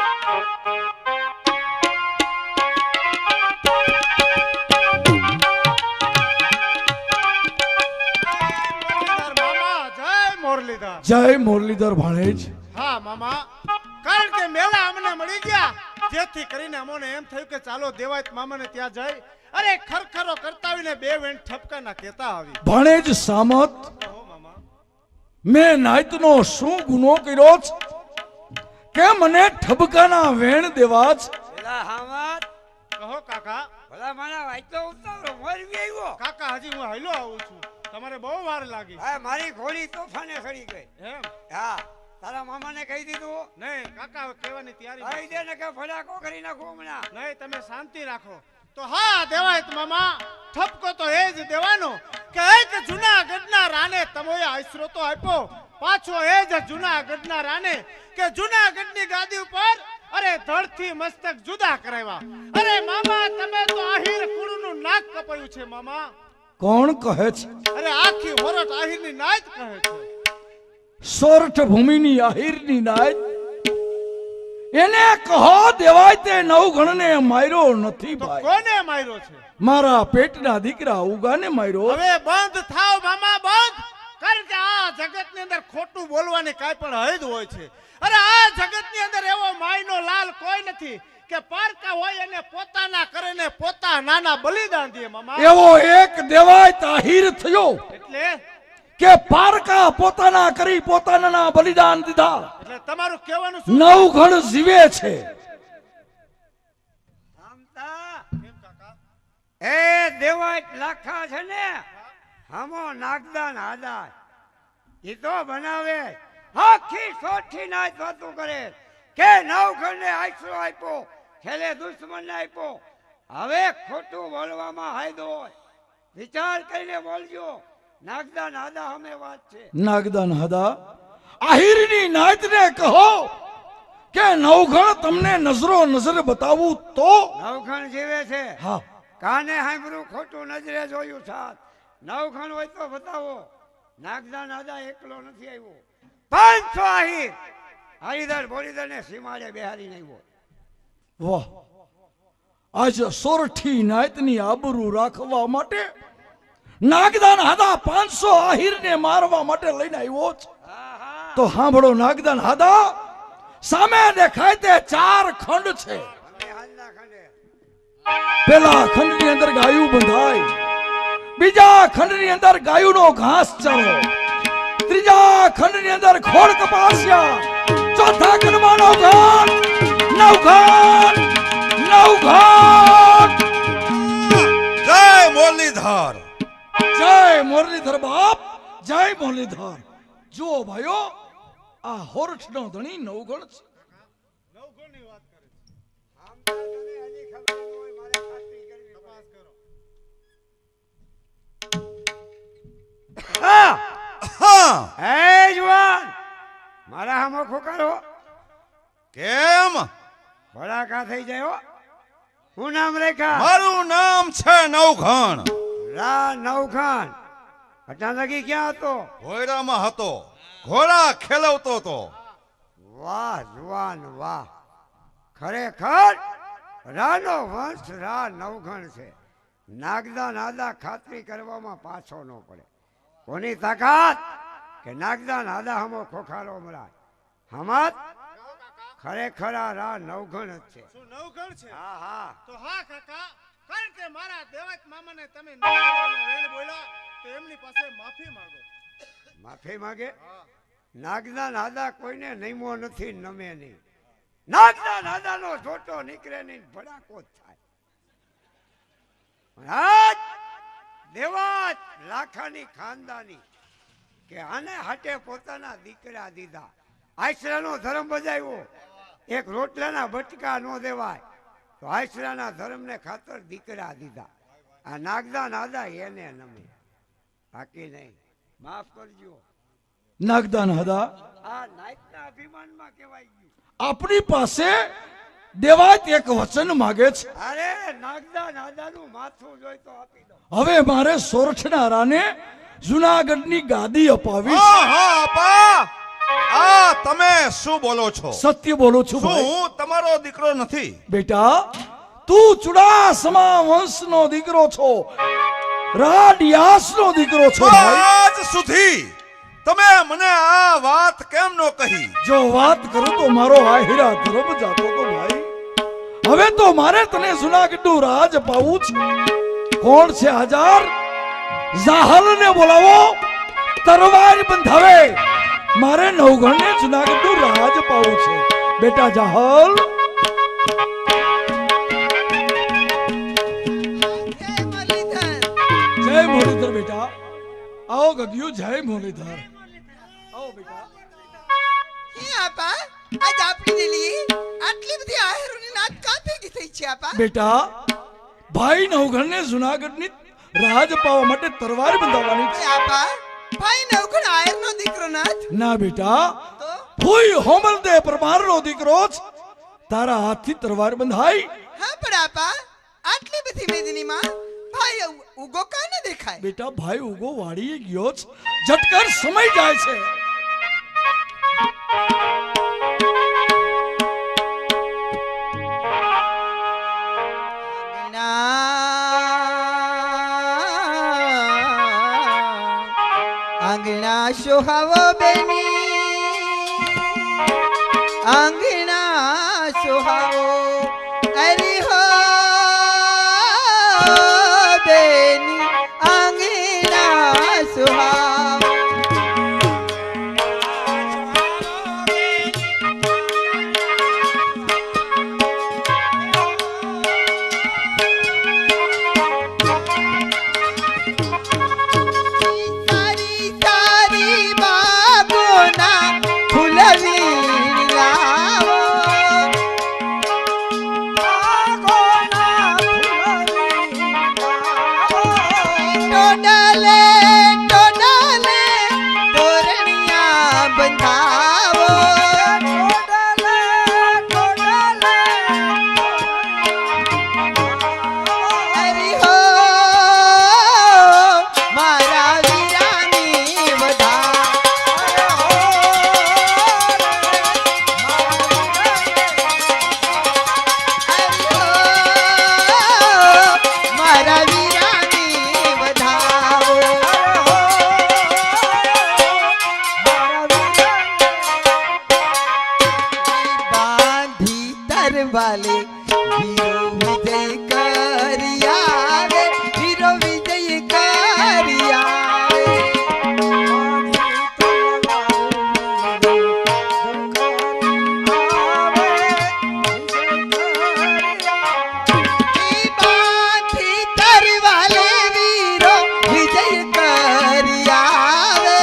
[SPEAKER 9] મુરલીધર
[SPEAKER 3] જય મુરલીધર ભાણેજ.
[SPEAKER 9] હા મામા, કારણ કે મેલા અમને મળી ગયા, જેથી કરીને અમોને એમ થયું કે ચાલો દેવાયત મામાને ત્યાં જઈ અરે ખરખરો કરતાવીને બે વેણ ઠપકાના કહેતા આવી.
[SPEAKER 3] ભાણેજ સામત,
[SPEAKER 9] ઓહો મામા,
[SPEAKER 3] મેં નાયતનો શું ગુનો કર્યો છે કે મને ઠબકાના વેણ દેવા છે?
[SPEAKER 7] પેલા હામત
[SPEAKER 9] કહો કાકા.
[SPEAKER 7] ભલા મારા વાંચતો ઉતારો મોરવી આવ્યો.
[SPEAKER 9] કાકા હજી હું હાલ્યો આવું છું, તમારે બહુ વાર લાગી.
[SPEAKER 7] હા, મારી ઘોડી તોફાને સડી ગઈ.
[SPEAKER 9] એમ?
[SPEAKER 7] હા, તારા મામાને કહી દીધું?
[SPEAKER 9] નહીં કાકા, હવે કહેવાની
[SPEAKER 7] કહી
[SPEAKER 9] તૈયારી
[SPEAKER 7] દે ને કે ફડાકો કરી નાખું હમણાં.
[SPEAKER 9] નહીં, તમે શાંતિ રાખો. તો હા દેવાયત મામા, ઠપકો તો એ જ દેવાનો કે એક જૂનાગઢના રાને તમોએ આશરો તો આપ્યો, પાછો એ જ જૂનાગઢના રાને કે જૂનાગઢની ગાદી ઉપર અરે ધડથી મસ્તક જુદા કરાવ્યા. અરે મામા, તમે તો આહિર કુળનું નાક કપાયું છે મામા.
[SPEAKER 3] કોણ કહે છે?
[SPEAKER 9] અરે આખી હોરટ આહિરની નાત કહે છે.
[SPEAKER 3] સોરઠ ભૂમિની આહિરની નાય એને કહો દેવાય તે નવગણને માર્યો નથી
[SPEAKER 9] તો
[SPEAKER 3] ભાઈ,
[SPEAKER 9] કોને માર્યો છે?
[SPEAKER 3] મારા પેટના દીકરા ઉગાને માર્યો.
[SPEAKER 9] હવે બંધ થાવ મામા, બંધ. કારણ કે આ જગતની અંદર ખોટું બોલવાની કાંઈ પણ હદ હોય છે. અરે આ જગતની અંદર એવો માયનો લાલ કોઈ નથી કે પારકા હોય અને પોતાના કરે ને પોતા નાના બલિદાન દે મામા.
[SPEAKER 3] એવો એક દેવાય તાહિર થયો
[SPEAKER 9] એટલે
[SPEAKER 3] કે પારકા પોતાના કરી પોતાના બલિદાન દીધા.
[SPEAKER 9] એટલે તમારું કહેવાનું શું?
[SPEAKER 3] નવગણ જીવે છે.
[SPEAKER 7] શાંતા,
[SPEAKER 9] કેમ કાકા?
[SPEAKER 7] એ દેવાય લાખા છે ને, હમો નાગદાન હાદાય ઈ તો બનાવે આખી સોઠી નાચ વાતું કરે કે નવખંડને આશરો આપ્યો, છેલ્લે દુશ્મનને આપ્યો. હવે ખોટું બોલવામાં હાયદો હોય, વિચાર કરીને બોલજો. નાગદાન હાદા અમે વાત છે.
[SPEAKER 3] નાગદાન હદા આહિરની નાયતને કહો કે નવગણ તમને નજરો નજર બતાવું તો.
[SPEAKER 7] નવખંડ જીવે છે,
[SPEAKER 3] હા,
[SPEAKER 7] કાને સાંભળ્યું, ખોટું નજરે જોયું સાથ. નવખંડ હોય તો બતાવો. નાગદાન હાદા એકલો નથી આવ્યો, 500 આહિર હરિધર બોલીધર ને સીમાડે બેહારીને આવ્યો.
[SPEAKER 3] વાહ, આજ સોરઠી નાયતની આબરૂ રાખવા માટે નાગદાન હાદા 500 આહિરને મારવા માટે લઈને આવ્યો છે. તો સાંભળો નાગદાન હાદા, સામે દેખાય તે 4 ખંડ છે.
[SPEAKER 7] અમે હાલના ખંડે
[SPEAKER 3] પેલા ખંડની અંદર ગાયું બંધાય, બીજા ખંડની અંદર ગાયુંનો ઘાસ ચારો, ત્રીજા ખંડની અંદર ખોળ કપાસ્યા, ચોથા ખંડમાં નવઘણ નવઘણ નવઘણ.
[SPEAKER 1] જય મુરલીધર.
[SPEAKER 3] જય મુરલીધર બાપ, જય મુરલીધર. જુઓ ભાઈઓ, આ હોરઠનો ધણી નવગણ છે.
[SPEAKER 9] નવગણની વાત કરે છે.
[SPEAKER 7] આમ તો તને હજી ખબર ન હોય, મારે ખાતરી કરવી
[SPEAKER 9] તપાસ કરો.
[SPEAKER 7] હા,
[SPEAKER 1] હા,
[SPEAKER 7] એ જુવાન, મારા હામો ખોકારો
[SPEAKER 1] કેમ?
[SPEAKER 7] ભડાકા થઈ જાય હો. શું નામ રેખા?
[SPEAKER 1] મારું નામ છે નવઘણ.
[SPEAKER 7] રા નવખાન. અચાનકી ક્યાં હતો?
[SPEAKER 1] ભોયરામાં હતો, ઘોડા ખેલવતો હતો.
[SPEAKER 7] વાહ જુવાન વાહ, ખરેખર રાનો વંશ રા નવઘણ છે. નાગદા નાદા ખાતરી કરવામાં પાછો ન પડે. કોની તાકાત કે નાગદા નાદા હમો ખોખારો મરાય. હમત ખરેખર આ રા નવઘણ જ છે.
[SPEAKER 9] શું નવગણ છે?
[SPEAKER 7] હા હા,
[SPEAKER 9] તો હા કાકા, કારણ કે મારા દેવાયત મામાને તમે નવગણના વેણ બોલ્યા તો એમની પાસે માફી માંગો.
[SPEAKER 7] માફી માંગે. નાગદા નાદા કોઈને નમો નથી, નમે નહીં. નાગદા નાદાનો જોટો નીકળે નહીં, ભડાકો જ થાય. આજ દેવાત લાખાની ખાનદાની કે આને હાટે પોતાના દીકરા દીધા, આશરાનો ધર્મ બજાવ્યો. એક રોટલાના બટકા ન દેવાય તો આશરાના ધર્મને ખાતર દીકરા દીધા. આ નાગદા નાદા એને નમે, બાકી નહીં. માફ કરજો.
[SPEAKER 3] નાગદાન હતા
[SPEAKER 7] આ નાયકના અભિમાનમાં કહેવાય ગયું.
[SPEAKER 3] આપણી પાસે દેવાત એક વચન માગે છે.
[SPEAKER 7] અરે નાગદા નાદાનું માથું જોઈ તો આપી દો.
[SPEAKER 3] હવે મારે સોરઠના રાને જુનાગઢની ગાદી અપાવી છે.
[SPEAKER 10] હા હા આપા આ તમે શું બોલો છો?
[SPEAKER 3] સત્ય બોલું છું
[SPEAKER 10] શું
[SPEAKER 3] ભાઈ.
[SPEAKER 10] હું તમારો દીકરો નથી?
[SPEAKER 3] બેટા તું ચુડાસમા વંશનો દીકરો છો, રાડિયાસનો દીકરો છો
[SPEAKER 10] તો
[SPEAKER 3] ભાઈ.
[SPEAKER 10] આજ સુધી તમે મને આ વાત કેમ ન કહી?
[SPEAKER 3] જો વાત કરું તો મારો આહિરા ધર્મ જાતો તો ભાઈ. હવે તો મારે તને જુનાગઢનું રાજ અપાવવું છે. કોણ છે હાજર? જાહલને બોલાવો, તરવાર બંધાવે. મારે નવગણને જુનાગઢનું રાજ અપાવવું છે. બેટા જાહલ, જય મુરલીધર બેટા. આવો ગગિયું, જય મુરલીધર. આવો બેટા.
[SPEAKER 11] આપા આજ આપણી લીએ આટલી બધી આહેરોની નાત કાં ભેગી થઈ છે આપા?
[SPEAKER 3] બેટા ભાઈ નવઘણને જુનાગઢની રાજ પાવા માટે તરવાર બંધાવવાની છે.
[SPEAKER 11] આપા ભાઈ નવગણ આહેરનો દીકરો નાથ?
[SPEAKER 3] ના બેટા,
[SPEAKER 11] તો
[SPEAKER 3] ફૂઈ હોમલદે પરમારનો દીકરો જ. તારા હાથથી તરવાર બંધાઈ.
[SPEAKER 11] હા પણ આપા આટલી બધી વેદનીમાં ભાઈ ઉગો કાં ન દેખાય?
[SPEAKER 3] બેટા ભાઈ ઉગો વાડીએ ગયો જ. ઝટકર સમય જાય છે.
[SPEAKER 11] આંગણા સોહાવો બેની, આંગણા સોહાવો. અરે હો બેની, આંગણા સોહાવો. સારી સારી બાગોના ફૂલવી લાવો. ટોડલે ટોડલે તોરણિયા બંધાવો. અરે હો મારા વીરાની વધાવો. મારા વીરાની વધાવો. બાંધી તરવાલે વીરો વિજય કરી આવે, વીરો વિજય કરી આવે. બાંધી તરવાલે વીરો વિજય કરી આવે.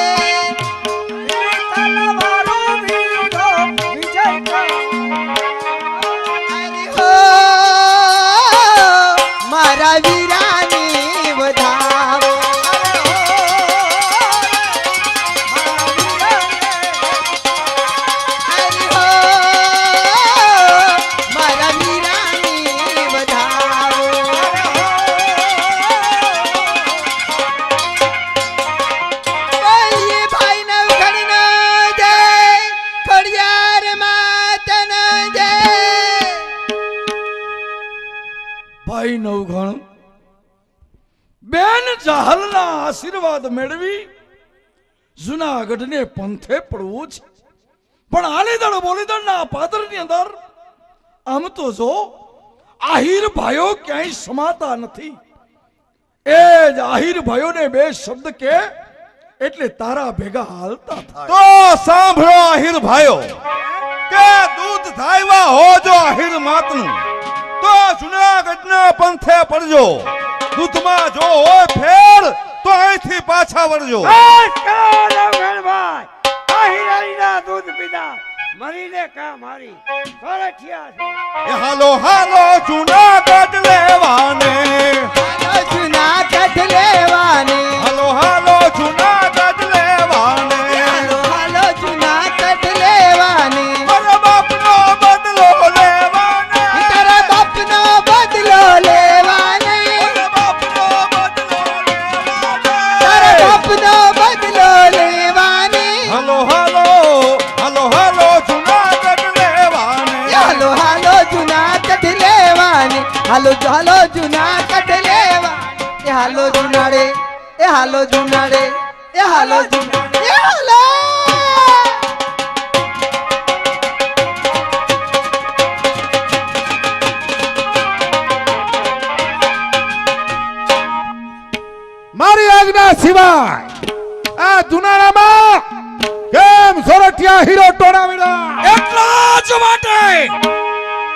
[SPEAKER 11] અરે હો મારા વીરાની વધાવો. અરે હો મારા વીરાની વધાવો. બોલીએ ભાઈ નવઘણનો જય, ખોડિયાર માતનો જય.
[SPEAKER 3] ભાઈ નવઘણ બેન જાહલના આશીર્વાદ મેળવી જુનાગઢને પંથે પડવું છે. પણ આલીદળ બોલીદળના પાદરની અંદર આમ તો જો આહિર ભાઈઓ ક્યાંય સમાતા નથી. એ જ આહિર ભાઈઓને બે શબ્દ કે એટલે તારા ભેગા હાલતા થાય.
[SPEAKER 10] તો સાંભળો આહિર ભાઈઓ, કે દૂધ ધાયવા હો જો આહિર માતનું, તો જુનાગઢના પંથે પડજો. દૂધમાં જો હોય ફેર તો અહીંથી પાછા વળજો.
[SPEAKER 7] આહિરાણીના દૂધ પીધા મરીને કા મારી સોરઠિયા છે.
[SPEAKER 10] એ હાલો હાલો જુનાગઢ લેવાને,
[SPEAKER 11] જુનાગઢ લેવાને,
[SPEAKER 10] હાલો હાલો જુનાગઢ
[SPEAKER 11] હાલો જુનાગઢ લેવા એ હાલો જુનાડે એ હાલો જુનાડે એ હાલો જુનાડે એ હાલો
[SPEAKER 1] મારી આજ્ઞા સિવાય આ જુનાળામાં કેમ સોરઠિયા હીરો ટોળાવેલા
[SPEAKER 3] એટલા જ માટે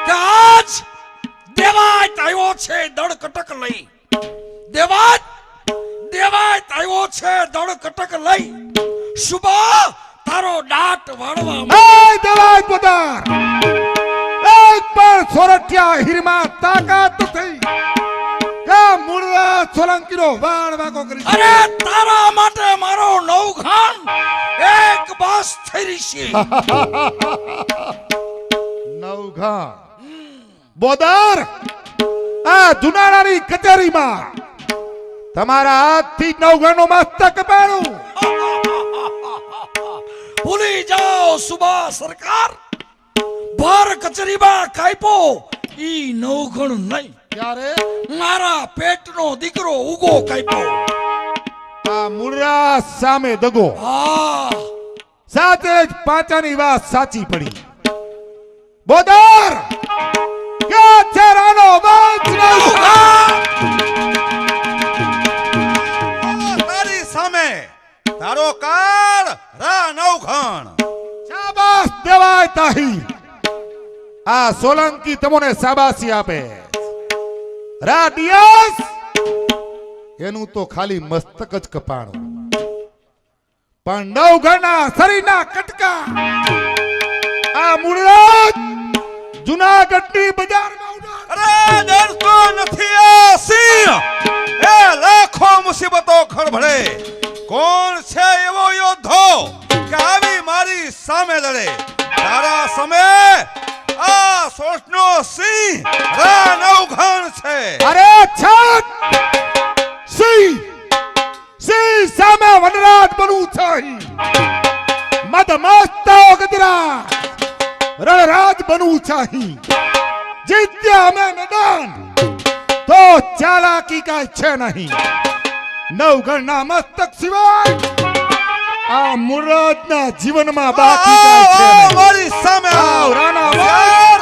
[SPEAKER 3] કે આજ દેવાય આવ્યો છે દળ કટક લઈ દેવાય આવ્યો છે દળ કટક લઈ શુભા તારો દાંત વાળવા
[SPEAKER 1] એ દેવાય પોતાર એક પણ સોરઠિયા હીરમાં તાકાત થઈ કે મુરલા સોલંકીનો વાળ વાગો કરી
[SPEAKER 3] અરે તારા માટે મારો નવઘાન એક બાસ થઈ રહી છે
[SPEAKER 1] નવઘા બોદાર આ જુનાળાની કચેરીમાં તમારા હાથથી નવઘાનો મસ્તક પાડું
[SPEAKER 3] ભૂલી જાઓ સુબા સરકાર ભાર કચેરીમાં કાઈપો ઈ નવઘણ નહીં
[SPEAKER 1] ત્યારે
[SPEAKER 3] મારા પેટનો દીકરો ઉગો કાઈપો
[SPEAKER 1] આ મુરરા સામે દગો સાથે જ પાચાની વાત સાચી પડી બોદાર કે ચેરાનો વાંચ
[SPEAKER 10] તારી સામે તારો કાળ રા નવઘણ
[SPEAKER 1] શાબાશ દેવાય તાહી આ સોલંકી તમને શાબાશી આપે રાડિયસ એનું તો ખાલી મસ્તક જ કપાણું પણ નવઘણના શરીરના કટકા આ મૂળરાજ જુનાગઢની બજારમાં
[SPEAKER 10] અરે ડરતો નથી આ સિંહ એ લાખો મુસીબતો ખળભળે કોણ છે એવો યોદ્ધો કે આવી મારી સામે લડે તારા સામે આ સોચનો સિંહ રા નવઘણ છે
[SPEAKER 1] અરે છત સિંહ સામે વનરાજ બનવું છે મદમસ્તો ગદરા રણરાજ બનવું છે જીત્યા અમે મેદાન તો ચાલાકી કાંઈ છે નહીં નવઘણના મસ્તક સિવાય આ મુરતના જીવનમાં બાકી કાંઈ છે નહીં.
[SPEAKER 10] મારી સામે
[SPEAKER 1] આવ રાણા વાર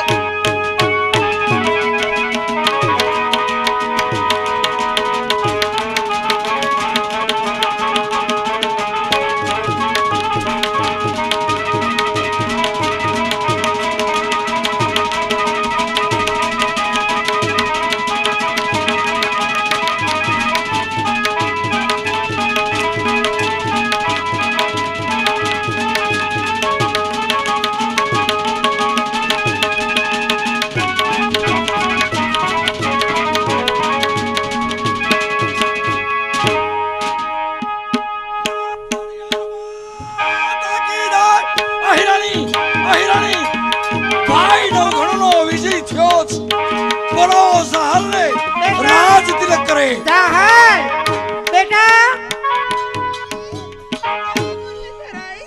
[SPEAKER 3] રાજ તિલક કરે
[SPEAKER 5] બેટા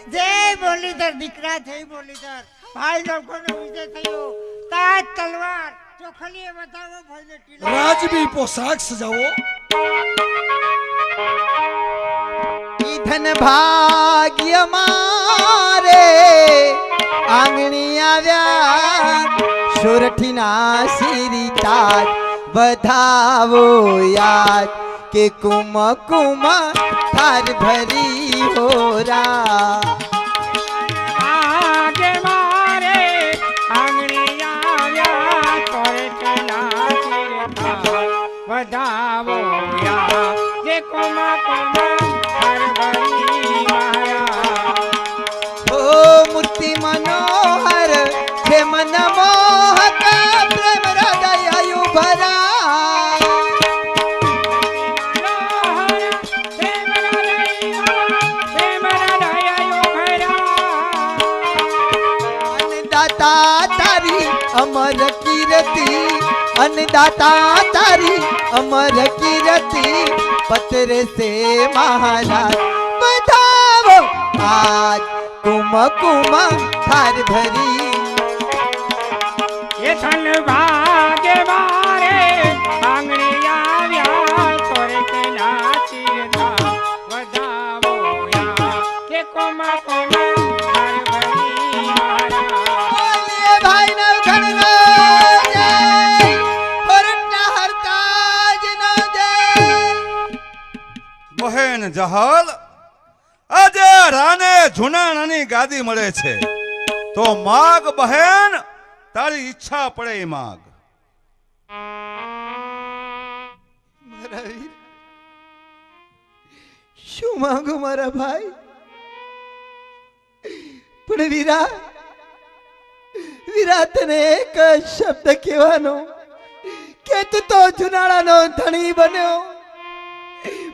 [SPEAKER 5] જય બોલીધર દીકરા જય બોલીધર ભાઈ લોકોનો વિજય થયો તાજ તલવાર ચોખલીએ બતાવો ભાઈને ટીલા
[SPEAKER 3] રાજબી પોશાક સજાવો
[SPEAKER 11] ધન ભાગ્ય મારે આંગણી આવ્યા સોરઠીના શ્રી તાજ બધાવો યાદ કે કુમ કુમ થાર ભરી હોરા
[SPEAKER 5] આગે મારે આંગણી આવ્યા સોરઠીના શ્રી તાજ બધાવો યાદ કે કુમ કુમ થાર ભરી માયા
[SPEAKER 11] ઓ મૂર્તિ મનોહર છે મન મોહક પ્રેમ હૃદય ભરા અન્નદાતા તારી અમર કીર્તિ अन्नदाता तारी अमर कीर्ति पत्र से महाराज बताओ आज कुम कुम थार भरी
[SPEAKER 5] ये धन भाग्य मारे
[SPEAKER 10] જહલ આજે રાને જુનાણાની ગાદી મળે છે તો માગ બહેન તારી ઈચ્છા પડે એ માગ.
[SPEAKER 11] મારા વીર શું માંગુ મારા ભાઈ? પણ વીરા વીરા તને એક શબ્દ કહેવાનો કે તું તો જુનાળાનો ધણી બન્યો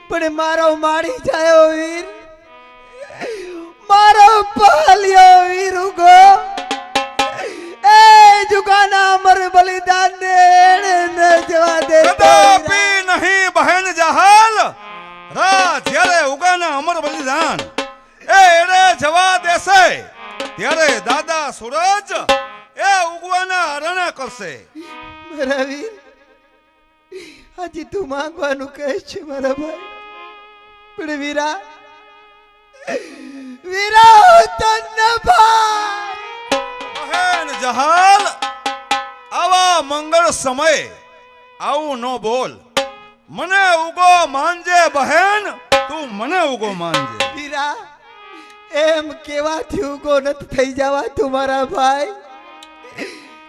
[SPEAKER 11] પણ મારો માડી જાયો વીર, મારો પાલ્યો વીર ઉગો એ જુગાના અમર બલિદાન ને ન જવા દે.
[SPEAKER 10] કદાપી નહીં બહેન જહાલ. રા જ્યારે ઉગાના અમર બલિદાન એને જવા દેશે ત્યારે દાદા સૂરજ એ ઉગવાના રણા કરશે.
[SPEAKER 11] મારા વીર હજી તું માંગવાનું કહે છે મારા ભાઈ, પણ વીરા વીરા હું તને ભાઈ.
[SPEAKER 10] બહેન જહાલ આવા મંગળ સમયે આવું ન બોલ. મને ઉગો માનજે બહેન, તું મને ઉગો માનજે.
[SPEAKER 11] વીરા એમ કેવાથી ઉગો નથી થઈ જવા તું મારા ભાઈ.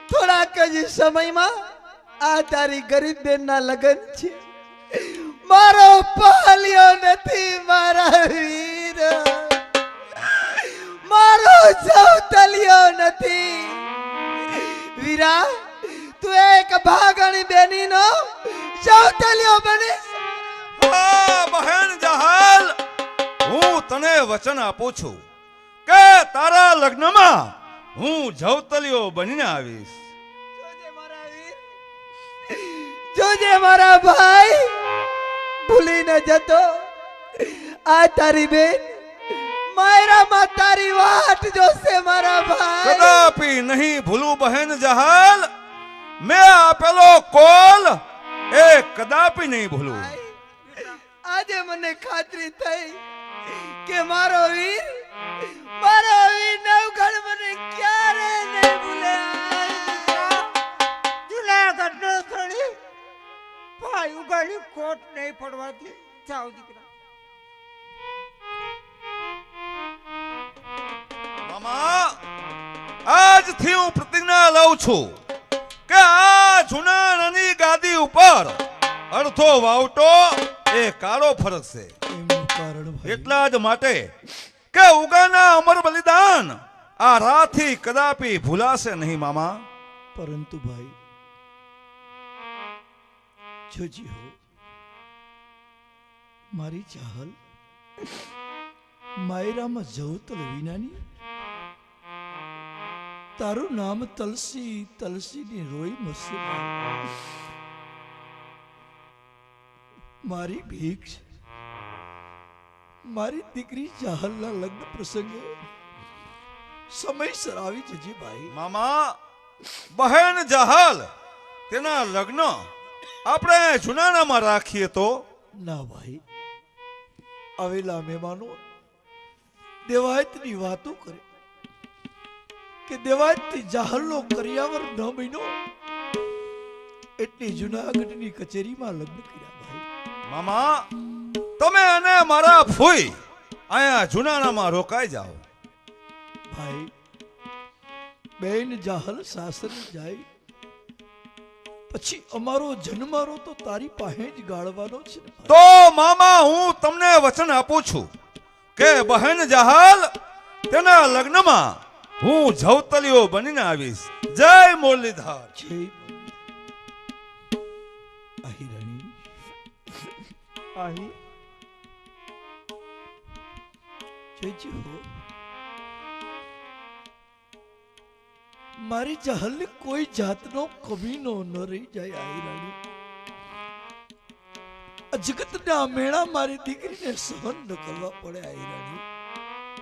[SPEAKER 11] થોડાક જ સમયમાં આ તારી ગરીબ બેનના લગ્ન છે. મારો પાલ્યો નથી મારા વીર, મારો સૌતલિયો નથી. વીરા તું એક ભાગણી બેનીનો સૌતલિયો બની.
[SPEAKER 10] હા બહેન જહાલ, હું તને વચન આપું છું કે તારા લગ્નમાં હું જવતલિયો બનીને આવીશ.
[SPEAKER 11] જોજે મારા ભાઈ ભૂલી ન જતો. આ તારી બેન માયરામાં તારી વાટ જોશે મારા ભાઈ.
[SPEAKER 10] કદાપી નહીં ભૂલું બહેન જહાલ. મેં આપેલો કોલ એ કદાપી નહીં ભૂલું.
[SPEAKER 11] આજે મને ખાતરી થઈ કે મારો વીર નવઘણ મને ક્યારે નહીં ભૂલે.
[SPEAKER 7] જુનાગઢ નો ધણી ભાઈ ઉગાડી કોટ નહીં પડવાથી જાઓ દીકરા.
[SPEAKER 10] મામા આજથી હું પ્રતિજ્ઞા લઉં છું કે આ જુનાણાની ગાદી ઉપર અડધો વાવટો એ કાળો ફરકશે. એટલા જ માટે કે ઉગાના અમર બલિદાન આ રાથી કદાપી ભૂલાશે નહીં મામા.
[SPEAKER 3] પરંતુ ભાઈ જોજી હો, મારી ચાહલ માયરામાં જવતલ વિનાની તારું નામ તલસી તલસીની રોઈ મસે. મારી ભીખ છે. મારી દીકરી ચાહલના લગ્ન પ્રસંગે સમયસર આવી જજે ભાઈ.
[SPEAKER 10] મામા બહેન જહાલ તેના લગ્ન આપણે જુનાણામાં રાખીએ તો.
[SPEAKER 3] ના ભાઈ, આવેલા મહેમાનો દેવાયતની વાતો કરે કે દેવાયતથી જાહલનો કરિયાવર ન બન્યો એટલી જુનાગઢની કચેરીમાં લગ્ન કર્યા ભાઈ.
[SPEAKER 10] મામા તમે અને મારા ફૂઈ અહીંયા જુનાણામાં રોકાઈ જાઓ.
[SPEAKER 3] ભાઈ બેન જાહલ સાસરે જાય પછી અમારો જન્મારો તો તારી પાસે જ ગાળવાનો છે.
[SPEAKER 10] તો મામા હું તમને વચન આપું છું કે બહેન જહાલ તેના લગ્નમાં હું જવતલિયો બનીને આવીશ. જય મુરલીધર.
[SPEAKER 3] જય આહિરાણી આહી જયજી હો. મારી જહલને કોઈ જાતનો કમીનો ન રહી જાય આહિરાણી. જગતના મેળા મારી દીકરીને સહન ન કરવા પડે આહિરાણી.